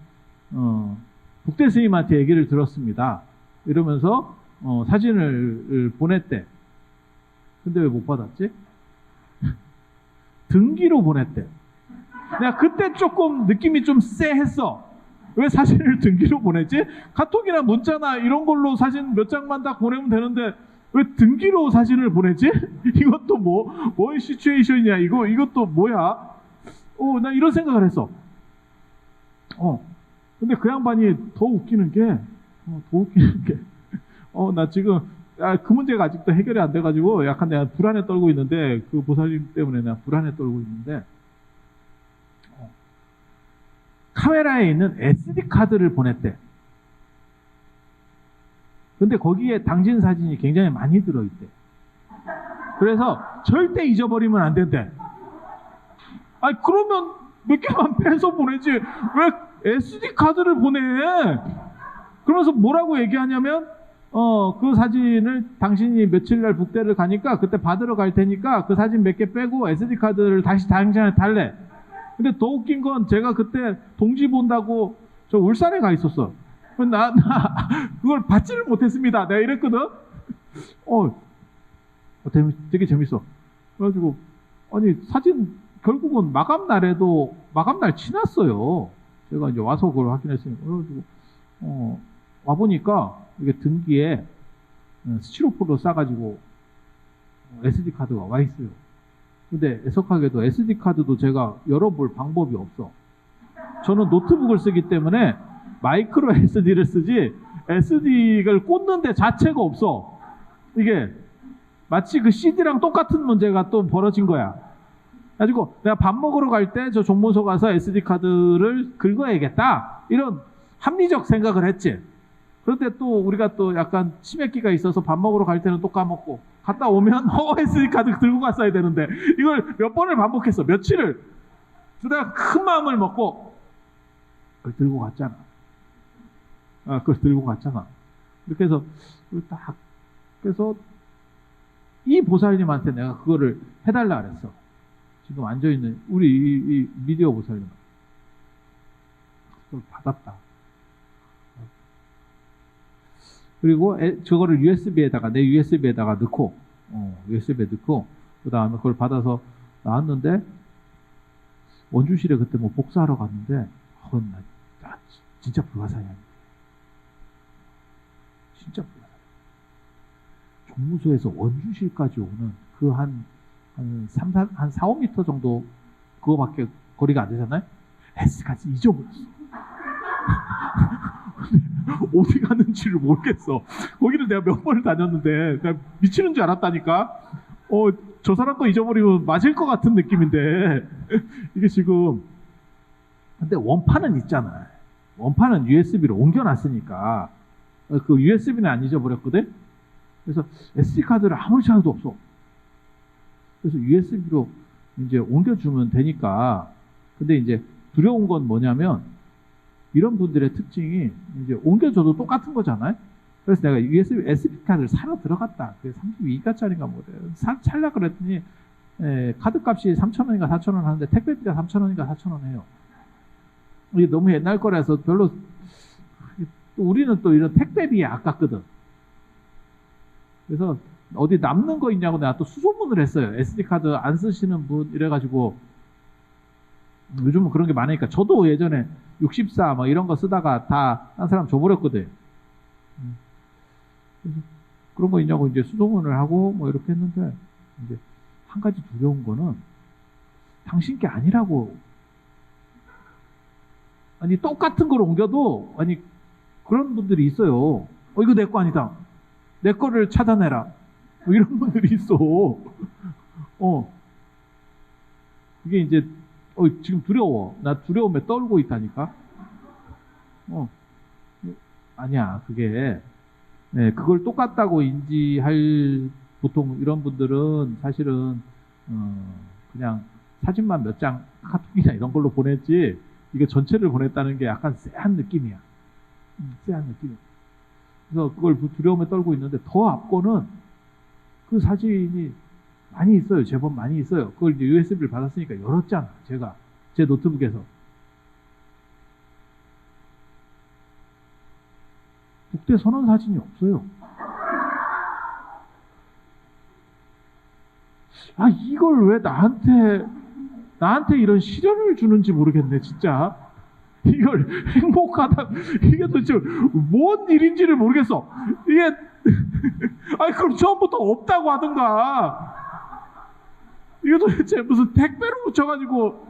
북대 스님한테 얘기를 들었습니다. 이러면서 사진을 보냈대. 근데 왜 못 받았지? 등기로 보냈대. 내가 그때 조금 느낌이 좀 쎄했어. 왜 사진을 등기로 보냈지? 카톡이나 문자나 이런 걸로 사진 몇 장만 딱 보내면 되는데 왜 등기로 사진을 보냈지? 이것도 뭐의 시츄에이션이냐? 이것도 뭐야? 나 이런 생각을 했어. 근데 그 양반이 더 웃기는 게, 나 지금, 그 문제가 아직도 해결이 안 돼가지고 약간 내가 불안에 떨고 있는데, 그 보살님 때문에 내가 불안에 떨고 있는데, 카메라에 있는 SD카드를 보냈대. 근데 거기에 당신 사진이 굉장히 많이 들어있대. 그래서 절대 잊어버리면 안 된대. 그러면 몇 개만 빼서 보내지. 왜 SD카드를 보내? 그러면서 뭐라고 얘기하냐면, 그 사진을 당신이 며칠 날 북대를 가니까 그때 받으러 갈 테니까 그 사진 몇 개 빼고 SD카드를 다시 당신한테 달래. 근데 더 웃긴 건 제가 그때 동지 본다고 저 울산에 가 있었어. 나 그걸 받지를 못했습니다. 내가 이랬거든. 되게 재밌어. 그래가지고 사진 결국은 마감날 지났어요. 제가 이제 와서 그걸 확인했으니까. 그래가지고 와 보니까 이게 등기에 스티로폼으로 싸가지고 SD 카드가 와 있어요. 근데 애석하게도 SD 카드도 제가 열어볼 방법이 없어. 저는 노트북을 쓰기 때문에 마이크로 SD를 쓰지 SD를 꽂는 데 자체가 없어. 이게 마치 그 CD랑 똑같은 문제가 또 벌어진 거야. 가지고 내가 밥 먹으러 갈 때 저 종문소 가서 SD카드를 긁어야겠다. 이런 합리적 생각을 했지. 그런데 또 우리가 또 약간 치맥기가 있어서 밥 먹으러 갈 때는 또 까먹고 갔다 오면 SD카드 들고 갔어야 되는데 이걸 몇 번을 반복했어. 며칠을. 내가 큰 마음을 먹고 그걸 들고 갔잖아. 그걸 들고 갔잖아. 이렇게 해서 딱 그래서 이 보살님한테 내가 그거를 해달라 그랬어. 지금 앉아있는 우리 이 미디어 보살님. 그걸 받았다. 그리고 저거를 USB에다가 내 USB에다가 넣고 USB에 넣고 그 다음에 그걸 받아서 나왔는데 원주실에 그때 뭐 복사하러 갔는데 나 진짜 불가사의야. 진짜 불가사의. 종무소에서 원주실까지 오는 그 한 4, 5m 정도 그거밖에 거리가 안 되잖아요. S까지 잊어버렸어. 어디 가는지를 모르겠어. 거기를 내가 몇 번을 다녔는데 내가 미치는 줄 알았다니까. 저 사람 거 잊어버리면 맞을 것 같은 느낌인데 이게 지금 근데 원판은 있잖아. 원판은 USB로 옮겨놨으니까 그 USB는 안 잊어버렸거든. 그래서 SD카드를 아무리 찾아도 없어. 그래서 USB로 이제 옮겨주면 되니까. 근데 이제 두려운 건 뭐냐면 이런 분들의 특징이 이제 옮겨줘도 똑같은 거잖아요. 그래서 내가 USB SD카드를 사러 들어갔다. 그게 32기가짜리인가 뭐래요. 살라 그랬더니 카드 값이 3,000원인가 4,000원 하는데 택배비가 3,000원인가 4,000원 해요. 이게 너무 옛날 거라서 별로 우리는 또 이런 택배비에 아깝거든. 그래서 어디 남는 거 있냐고 내가 또 수소문을 했어요. SD카드 안 쓰시는 분 이래가지고 요즘은 그런 게 많으니까 저도 예전에 64 뭐 이런 거 쓰다가 다 딴 사람 줘버렸거든. 그래서 그런 거 있냐고 이제 수소문을 하고 뭐 이렇게 했는데 이제 한 가지 두려운 거는 당신 게 아니라고. 아니 똑같은 걸 옮겨도 아니 그런 분들이 있어요. 이거 내 거 아니다. 내 거를 차단해라. 뭐 이런 분들이 있어. 이게 이제 지금 두려워. 나 두려움에 떨고 있다니까. 아니야. 그게 그걸 똑같다고 인지할 보통 이런 분들은 사실은 그냥 사진만 몇 장 카톡이나 이런 걸로 보냈지 이게 전체를 보냈다는 게 약간 쎄한 느낌이야. 쎄한 느낌. 그래서 그걸 두려움에 떨고 있는데 더 앞거는 그 사진이 많이 있어요. 제법 많이 있어요. 그걸 이제 USB를 받았으니까 열었잖아. 제가 제 노트북에서. 국대 선언 사진이 없어요. 이걸 왜 나한테 이런 시련을 주는지 모르겠네, 진짜. 이걸 행복하다, 이게 도대체 뭔 일인지를 모르겠어. 이게, 그럼 처음부터 없다고 하든가. 이게 도대체 무슨 택배로 붙여가지고,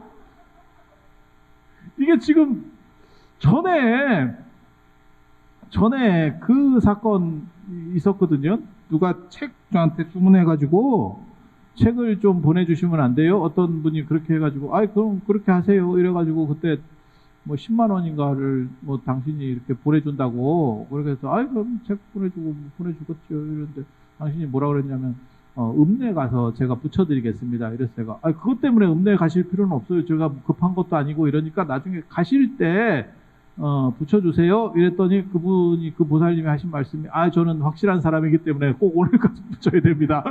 이게 지금 전에 그 사건 있었거든요. 누가 책 저한테 주문해가지고 책을 좀 보내주시면 안 돼요? 어떤 분이 그렇게 해가지고 그럼 그렇게 하세요. 이래가지고 그때 뭐 10만 원인가를 뭐 당신이 이렇게 보내준다고 그렇게 해서 그럼 책 보내주겠죠. 이런데 당신이 뭐라 그랬냐면 읍내 가서 제가 붙여드리겠습니다. 이래서 제가 그것 때문에 읍내 가실 필요는 없어요. 제가 급한 것도 아니고 이러니까 나중에 가실 때 붙여주세요. 이랬더니 그분이 그 보살님이 하신 말씀이 저는 확실한 사람이기 때문에 꼭 오늘까지 붙여야 됩니다.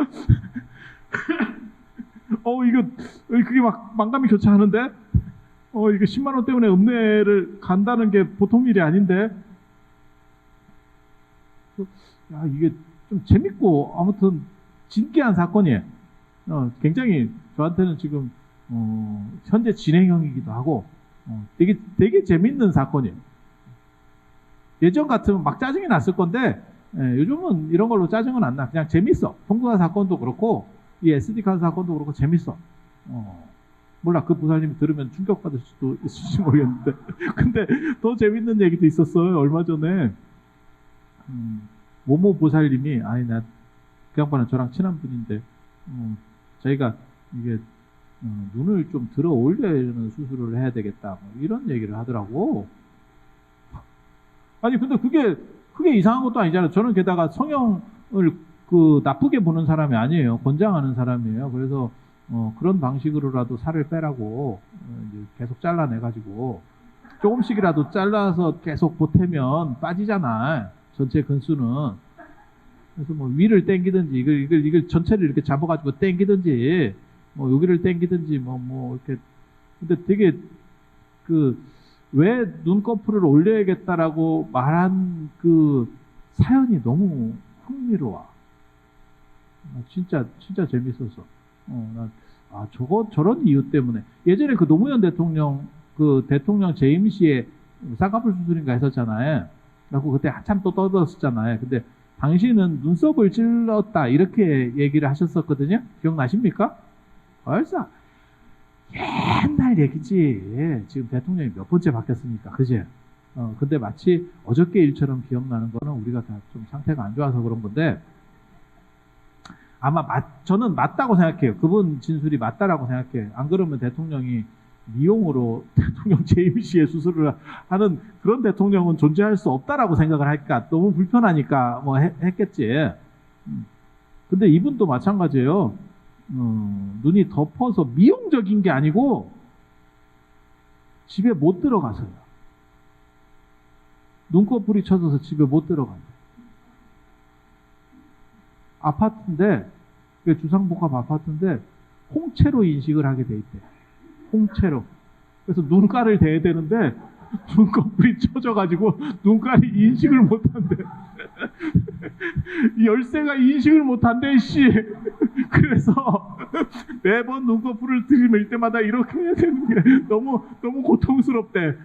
그게 막 만감이 교차하는데 이게 10만 원 때문에 읍내를 간다는 게 보통 일이 아닌데 이게 좀 재밌고 아무튼 진기한 사건이에요. 굉장히 저한테는 지금 현재 진행형이기도 하고 되게 재밌는 사건이에요. 예전 같으면 막 짜증이 났을 건데 요즘은 이런 걸로 짜증은 안 나. 그냥 재밌어. 통근화 사건도 그렇고 이 SD카드 사건도 그렇고 재밌어. 몰라, 그 보살님이 들으면 충격받을 수도 있을지 모르겠는데. 근데 더 재밌는 얘기도 있었어요. 얼마 전에 모모 보살님이, 아니 나 그 양반은 저랑 친한 분인데 자기가 이게 눈을 좀 들어 올리는 수술을 해야 되겠다, 뭐 이런 얘기를 하더라고. 아니 근데 그게 이상한 것도 아니잖아요. 저는 게다가 성형을 그 나쁘게 보는 사람이 아니에요. 권장하는 사람이에요. 그래서 그런 방식으로라도 살을 빼라고 이제 계속 잘라내가지고 조금씩이라도 잘라서 계속 보태면 빠지잖아, 전체 근수는. 그래서 뭐 위를 당기든지 이걸 전체를 이렇게 잡아가지고 당기든지 뭐 여기를 당기든지 뭐 이렇게. 근데 되게 왜 눈꺼풀을 올려야겠다라고 말한 그 사연이 너무 흥미로워. 진짜 재밌었어. 저런 이유 때문에. 예전에 그 노무현 대통령, 그 대통령 재임 시에 쌍꺼풀 수술인가 했었잖아요. 그래서 그때 한참 또 떠들었었잖아요. 근데 당신은 눈썹을 찔렀다, 이렇게 얘기를 하셨었거든요. 기억나십니까? 벌써 옛날 얘기지. 지금 대통령이 몇 번째 바뀌었습니까? 그지? 근데 마치 어저께 일처럼 기억나는 거는 우리가 다 좀 상태가 안 좋아서 그런 건데, 아마 저는 맞다고 생각해요. 그분 진술이 맞다라고 생각해요. 안 그러면 대통령이 미용으로 대통령 재임 시에 수술을 하는 그런 대통령은 존재할 수 없다라고 생각을 할까. 너무 불편하니까 뭐 했겠지. 근데 이분도 마찬가지예요. 눈이 덮어서 미용적인 게 아니고 집에 못 들어가서요. 눈꺼풀이 쳐져서 집에 못 들어가요. 아파트인데, 주상복합 아파트인데 홍채로 인식을 하게 돼 있대. 홍채로. 그래서 눈가를 대야 되는데 눈꺼풀이 쳐져가지고 눈깔이 인식을 못한대. 열쇠가 인식을 못한대, 씨. 그래서 매번 눈꺼풀을 들이밀 때마다 이렇게 해야 되는 게 너무 고통스럽대.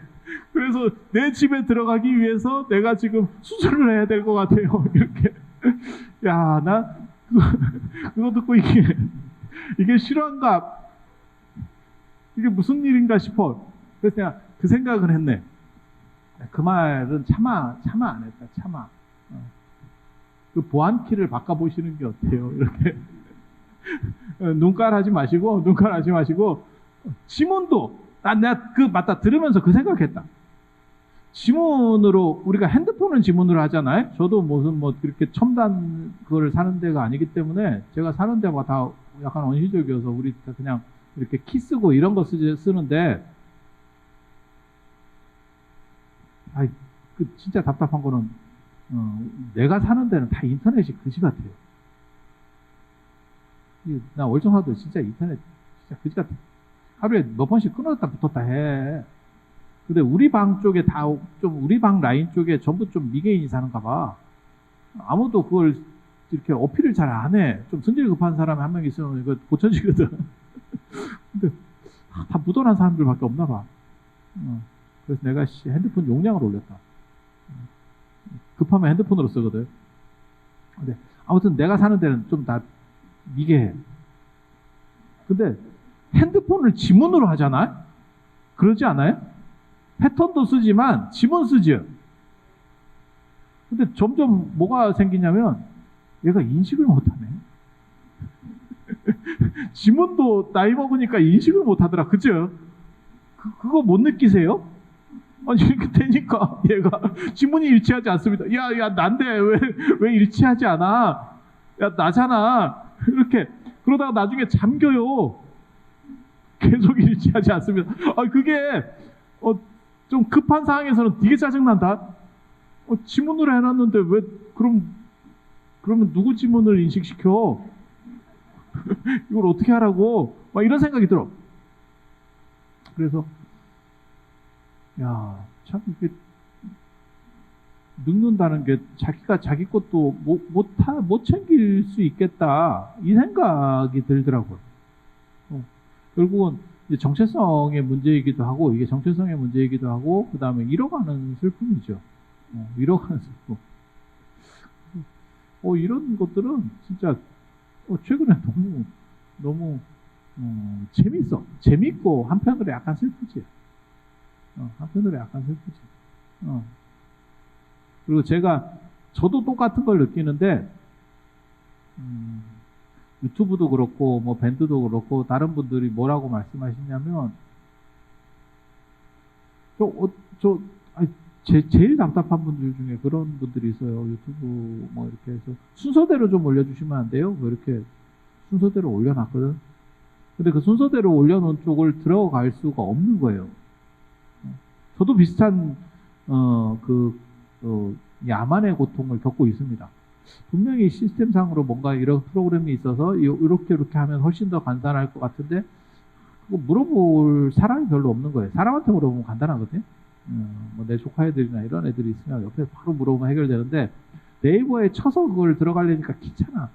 그래서 내 집에 들어가기 위해서 내가 지금 수술을 해야 될 것 같아요. 이렇게. 야, 나 그거 듣고 이게 실화인가? 이게 무슨 일인가 싶어. 그래서 내가 그 생각을 했네. 그 말은 차마 안 했다. 차마. 그 보안키를 바꿔보시는 게 어때요? 이렇게. 눈깔 하지 마시고 지문도 맞다, 들으면서 그 생각했다. 지문으로, 우리가 핸드폰은 지문으로 하잖아요. 저도 무슨 그렇게 첨단 그걸 사는 데가 아니기 때문에, 제가 사는 데가 다 약간 원시적이어서 우리 다 그냥 이렇게 키 쓰고 이런 거 쓰는데, 진짜 답답한 거는 내가 사는 데는 다 인터넷이 그지 같아요. 나 월정하도 진짜 인터넷 진짜 그지 같아. 하루에 몇 번씩 끊었다 붙었다 해. 근데 우리 방 쪽에 우리 방 라인 쪽에 전부 좀 미개인이 사는가 봐. 아무도 그걸 이렇게 어필을 잘 안 해. 좀 성질 급한 사람이 한 명 있으면 이거 고쳐지거든. 근데 다 묻어난 사람들밖에 없나 봐. 그래서 내가 핸드폰 용량을 올렸다. 급하면 핸드폰으로 쓰거든. 근데 아무튼 내가 사는 데는 좀 다 미개해. 근데 핸드폰을 지문으로 하잖아? 그러지 않아요? 패턴도 쓰지만 지문 쓰죠. 근데 점점 뭐가 생기냐면 얘가 인식을 못하네. 지문도 나이 먹으니까 인식을 못하더라. 그죠? 그거 못 느끼세요? 아니 이렇게 되니까 얘가 지문이 일치하지 않습니다. 야 난데 왜 일치하지 않아? 야 나잖아. 이렇게 그러다가 나중에 잠겨요. 계속 일치하지 않습니다. 그게 좀 급한 상황에서는 되게 짜증난다. 지문으로 해놨는데 왜 그러면 누구 지문을 인식시켜? 이걸 어떻게 하라고? 막 이런 생각이 들어. 그래서 참 이게 늙는다는 게 자기가 자기 것도 못 챙길 수 있겠다, 이 생각이 들더라고요. 결국은 이제 정체성의 문제이기도 하고, 이게 정체성의 문제이기도 하고, 그 다음에 잃어가는 슬픔이죠. 잃어가는 슬픔. 이런 것들은 진짜 최근에 너무 재밌고 한편으로 약간 슬프지. 한편으로 약간 슬프지. 그리고 저도 똑같은 걸 느끼는데, 유튜브도 그렇고, 뭐, 밴드도 그렇고, 다른 분들이 뭐라고 말씀하시냐면, 아니, 제일 답답한 분들 중에 그런 분들이 있어요. 유튜브 뭐 이렇게 해서 순서대로 좀 올려주시면 안 돼요? 뭐 이렇게 순서대로 올려놨거든. 근데 그 순서대로 올려놓은 쪽을 들어갈 수가 없는 거예요. 저도 비슷한 야만의 고통을 겪고 있습니다. 분명히 시스템상으로 뭔가 이런 프로그램이 있어서 이렇게 하면 훨씬 더 간단할 것 같은데 그거 물어볼 사람이 별로 없는 거예요. 사람한테 물어보면 간단하거든요. 뭐 내 조카 애들이나 이런 애들이 있으면 옆에 바로 물어보면 해결되는데 네이버에 쳐서 그걸 들어가려니까 귀찮아.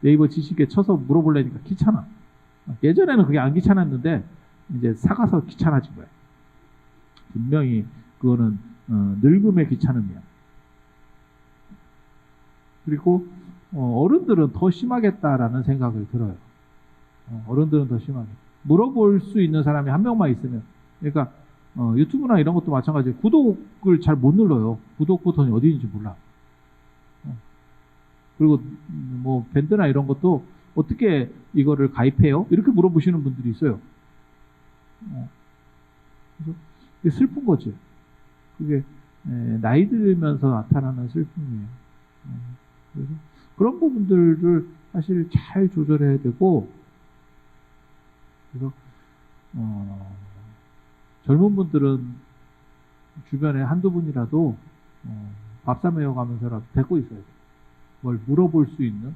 네이버 지식에 쳐서 물어보려니까 귀찮아. 예전에는 그게 안 귀찮았는데 이제 사가서 귀찮아진 거예요. 분명히 그거는 늙음의 귀찮음이야. 그리고 어른들은 더 심하겠다라는 생각을 들어요. 어른들은 더 심하게. 물어볼 수 있는 사람이 한 명만 있으면. 그러니까 유튜브나 이런 것도 마찬가지예요. 구독을 잘 못 눌러요. 구독 버튼이 어디 있는지 몰라. 그리고 뭐 밴드나 이런 것도 어떻게 이거를 가입해요? 이렇게 물어보시는 분들이 있어요. 그래서 그게 슬픈 거지. 그게 나이 들면서 나타나는 슬픔이에요. 그래서 그런 부분들을 사실 잘 조절해야 되고, 그래서 젊은 분들은 주변에 한두 분이라도 밥 사 먹여 가면서라도 데리고 있어야 돼. 뭘 물어볼 수 있는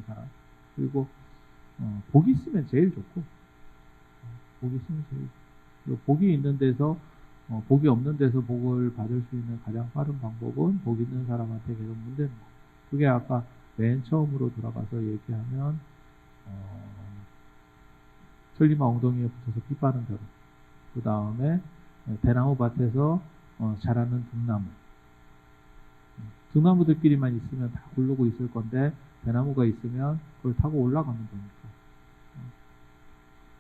사람. 그리고 복이 있으면 제일 좋고, 복이 있으면 제일 좋고. 그리고 복이 있는 데서 복이 없는 데서 복을 받을 수 있는 가장 빠른 방법은 복 있는 사람한테 계속 문대는 거. 그게 아까 맨 처음으로 돌아가서 얘기하면 천리마 엉덩이에 붙어서 피 빠는 벼룩. 그 다음에 대나무 밭에서 자라는 등나무. 등나무들끼리만 있으면 다 굴르고 있을 건데 대나무가 있으면 그걸 타고 올라가면 되니까.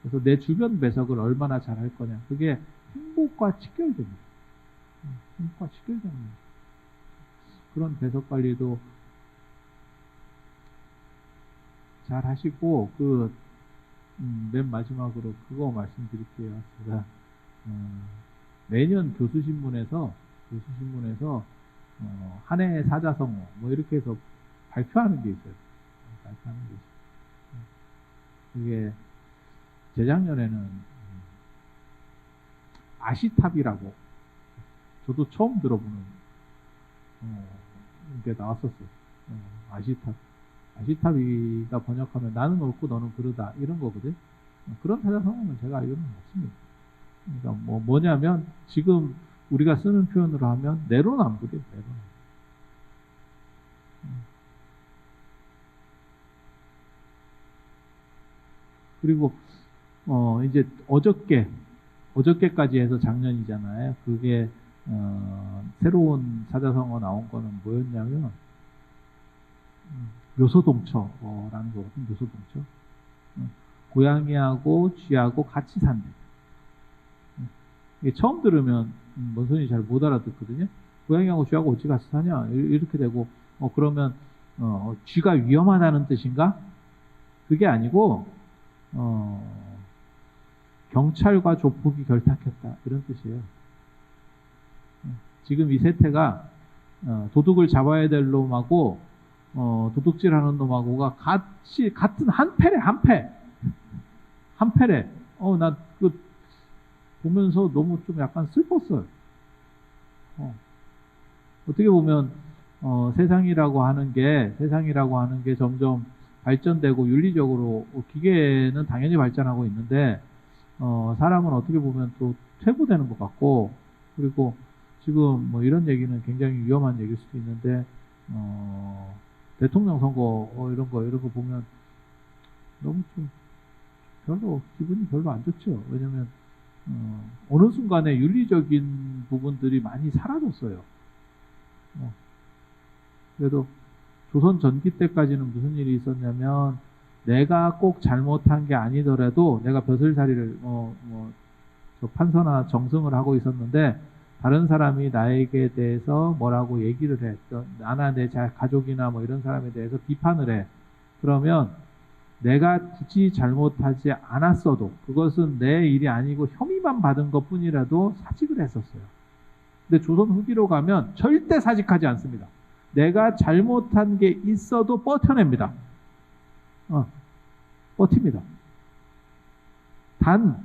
그래서 내 주변 배석을 얼마나 잘할 거냐. 그게 행복과 직결됩니다. 행복과 직결됩니다. 그런 배석 관리도 잘 하시고, 맨 마지막으로 그거 말씀드릴게요. 제가, 매년 교수신문에서 한 해의 사자성어, 뭐 이렇게 해서 발표하는 게 있어요. 발표하는 게 있어요. 그게 재작년에는 아시탑이라고 저도 처음 들어보는 게 나왔었어요. 아시탑이가 번역하면 나는 옳고 너는 그르다 이런 거거든. 그런 사자성어는 제가 알기로는 없습니다. 그러니까 뭐냐면 지금 우리가 쓰는 표현으로 하면 내로남불이에요. 내로남불. 그리고 이제 어저께까지 해서 작년이잖아요. 그게 새로운 사자성어 나온 거는 뭐였냐면 묘소동처라는 거거든요. 묘소동처. 고양이하고 쥐하고 같이 산대. 이게 처음 들으면 뭔 소리인지 잘 못 알아듣거든요. 고양이하고 쥐하고 어찌 같이 사냐 이렇게 되고 그러면 쥐가 위험하다는 뜻인가? 그게 아니고 경찰과 조폭이 결탁했다 이런 뜻이에요. 지금 이 세태가 도둑을 잡아야 될 놈하고 도둑질하는 놈하고가 같은 한 패래. 나 그 보면서 너무 좀 약간 슬펐어요. 어떻게 보면 세상이라고 하는 게 점점 발전되고 윤리적으로 기계는 당연히 발전하고 있는데 사람은 어떻게 보면 또 퇴보되는 것 같고, 그리고 지금 뭐 이런 얘기는 굉장히 위험한 얘기일 수도 있는데 대통령 선거 이런 거 보면 너무 좀 기분이 별로 안 좋죠. 왜냐면 어느 순간에 윤리적인 부분들이 많이 사라졌어요. 그래도 조선 전기 때까지는 무슨 일이 있었냐면 내가 꼭 잘못한 게 아니더라도 내가 벼슬살이를 저 판서나 정승을 하고 있었는데 다른 사람이 나에게 대해서 뭐라고 얘기를 해. 나나 내 가족이나 뭐 이런 사람에 대해서 비판을 해. 그러면 내가 굳이 잘못하지 않았어도 그것은 내 일이 아니고 혐의만 받은 것 뿐이라도 사직을 했었어요. 근데 조선 후기로 가면 절대 사직하지 않습니다. 내가 잘못한 게 있어도 버텨냅니다. 버팁니다. 단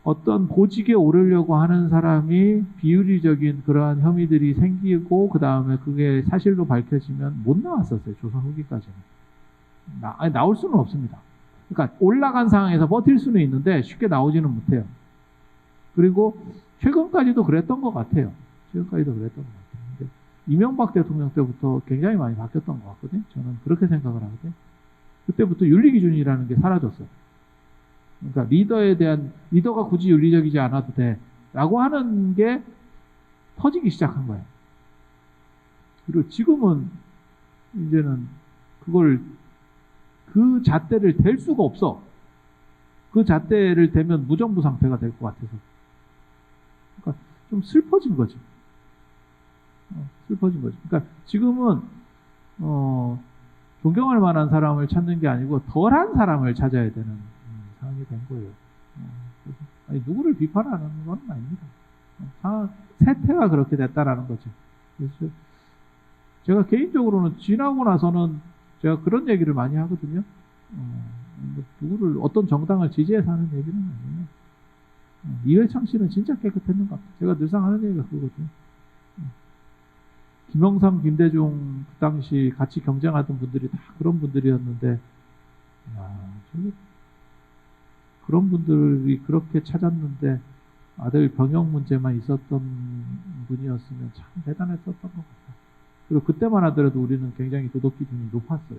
어떤 보직에 오르려고 하는 사람이 비윤리적인 그러한 혐의들이 생기고 그 다음에 그게 사실로 밝혀지면 못 나왔었어요. 조선 후기까지는. 나올 수는 없습니다. 그러니까 올라간 상황에서 버틸 수는 있는데 쉽게 나오지는 못해요. 그리고 최근까지도 그랬던 것 같아요. 최근까지도 그랬던 것 같아요. 근데 이명박 대통령 때부터 굉장히 많이 바뀌었던 것 같거든요. 저는 그렇게 생각을 하거든요. 그때부터 윤리기준이라는 게 사라졌어요. 그러니까 리더가 굳이 윤리적이지 않아도 돼 라고 하는 게 터지기 시작한 거예요. 그리고 지금은 이제는 그 잣대를 댈 수가 없어. 그 잣대를 대면 무정부 상태가 될 것 같아서. 그러니까 좀 슬퍼진 거지. 슬퍼진 거지. 그러니까 지금은 존경할 만한 사람을 찾는 게 아니고 덜한 사람을 찾아야 되는 상황이 된 거예요. 아니, 누구를 비판하는 건 아닙니다. 세태가 그렇게 됐다라는 거죠. 그래서 제가 개인적으로는 지나고 나서는 제가 그런 얘기를 많이 하거든요. 누구를 어떤 정당을 지지해서 하는 얘기는 아니에요. 이회창 씨는 진짜 깨끗했는 것 같아요. 제가 늘상 하는 얘기가 그거거든요. 김영삼, 김대중 그 당시 같이 경쟁하던 분들이 다 그런 분들이었는데 그런 분들이 그렇게 찾았는데 아들 병역 문제만 있었던 분이었으면 참 대단했었던 것 같아요. 그리고 그때만 하더라도 우리는 굉장히 도덕 기준이 높았어요.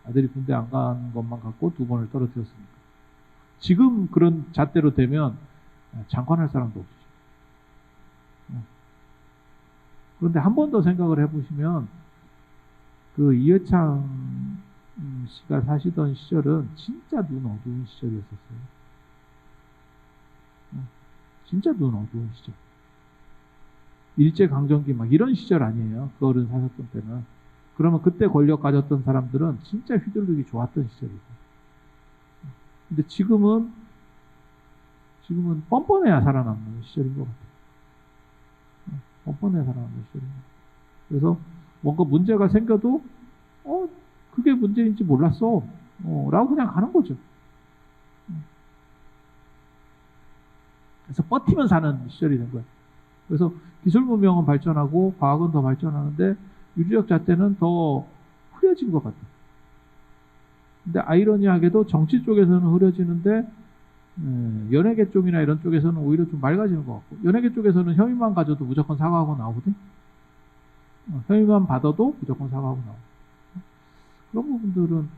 아들이 군대 안 간 것만 갖고 2번을 떨어뜨렸으니까. 지금 그런 잣대로 되면 장관할 사람도 없죠. 그런데 한 번 더 생각을 해보시면 그 이회창 씨가 사시던 시절은 진짜 눈 어두운 시절이었었어요. 진짜 눈 어두운 시절. 일제강점기 막 이런 시절 아니에요. 그 어른 사셨던 때는. 그러면 그때 권력 가졌던 사람들은 진짜 휘둘리기 좋았던 시절이고. 근데 지금은 뻔뻔해야 살아남는 시절인 것 같아요. 뻔뻔해야 살아남는 시절인 것 같아요. 그래서 뭔가 문제가 생겨도 그게 문제인지 몰랐어. 라고 그냥 가는 거죠. 그래서 버티면 사는 시절이 된 거예요. 그래서 기술 문명은 발전하고 과학은 더 발전하는데 윤리적 잣대는 더 흐려진 것 같아요. 근데 아이러니하게도 정치 쪽에서는 흐려지는데 연예계 쪽이나 이런 쪽에서는 오히려 좀 맑아지는 것 같고 연예계 쪽에서는 혐의만 가져도 무조건 사과하고 나오거든. 혐의만 받아도 무조건 사과하고 나오고 그런 부분들은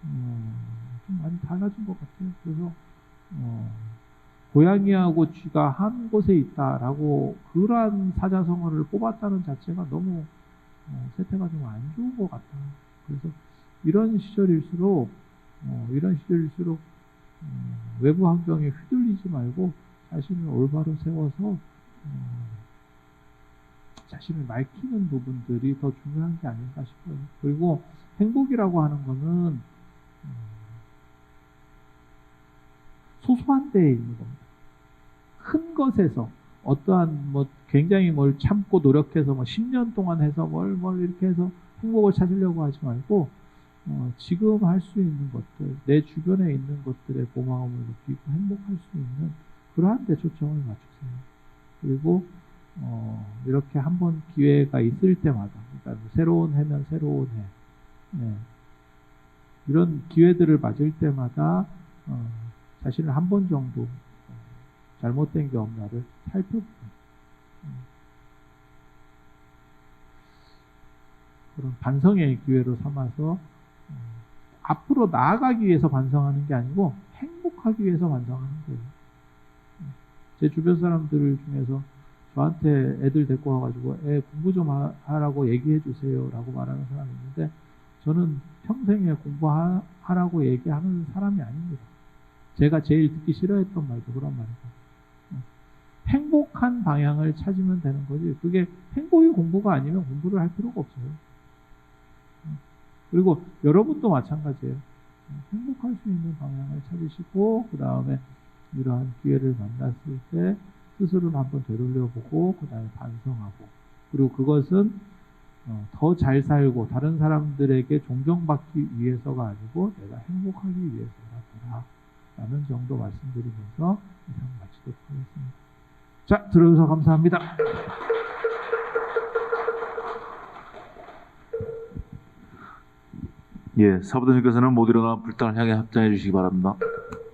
좀 많이 달라진 것 같아요. 그래서 고양이하고 쥐가 한 곳에 있다라고 그러한 사자성어를 뽑았다는 자체가 너무 세태가 좀 안 좋은 것 같아요. 그래서 이런 시절일수록 외부 환경에 휘둘리지 말고 자신을 올바로 세워서 자신을 밝히는 부분들이 더 중요한 게 아닌가 싶어요. 그리고 행복이라고 하는 거는 소소한 데에 있는 겁니다. 큰 것에서 어떠한 굉장히 뭘 참고 노력해서 10년 동안 해서 뭘 이렇게 해서 행복을 찾으려고 하지 말고 지금 할 수 있는 것들, 내 주변에 있는 것들의 고마움을 느끼고 행복할 수 있는 그러한 데 초점을 맞추세요. 그리고 이렇게 한번 기회가 있을 때마다, 그러니까 새로운 해면 새로운 해, 이런 기회들을 맞을 때마다 자신을 한 번 정도 잘못된 게 없나를 살펴보는 그런 반성의 기회로 삼아서 앞으로 나아가기 위해서 반성하는 게 아니고 행복하기 위해서 반성하는 거예요. 제 주변 사람들 중에서 저한테 애들 데리고 와가지고 애 공부 좀 하라고 얘기해 주세요 라고 말하는 사람이 있는데 저는 평생에 공부하라고 얘기하는 사람이 아닙니다. 제가 제일 듣기 싫어했던 말도 그런 말이죠. 행복한 방향을 찾으면 되는 거지. 그게 행복이 공부가 아니면 공부를 할 필요가 없어요. 그리고 여러분도 마찬가지예요. 행복할 수 있는 방향을 찾으시고 그 다음에 이러한 기회를 만났을 때 스스로를 한번 되돌려보고 그 다음에 반성하고 그리고 그것은 더 잘 살고 다른 사람들에게 존경받기 위해서가 아니고 내가 행복하기 위해서다 라는 정도 말씀드리면서 이상 마치도록 하겠습니다. 자, 들어주셔서 감사합니다. 예, 사부대님께서는 못 일어나 불단을 향해 합장해 주시기 바랍니다.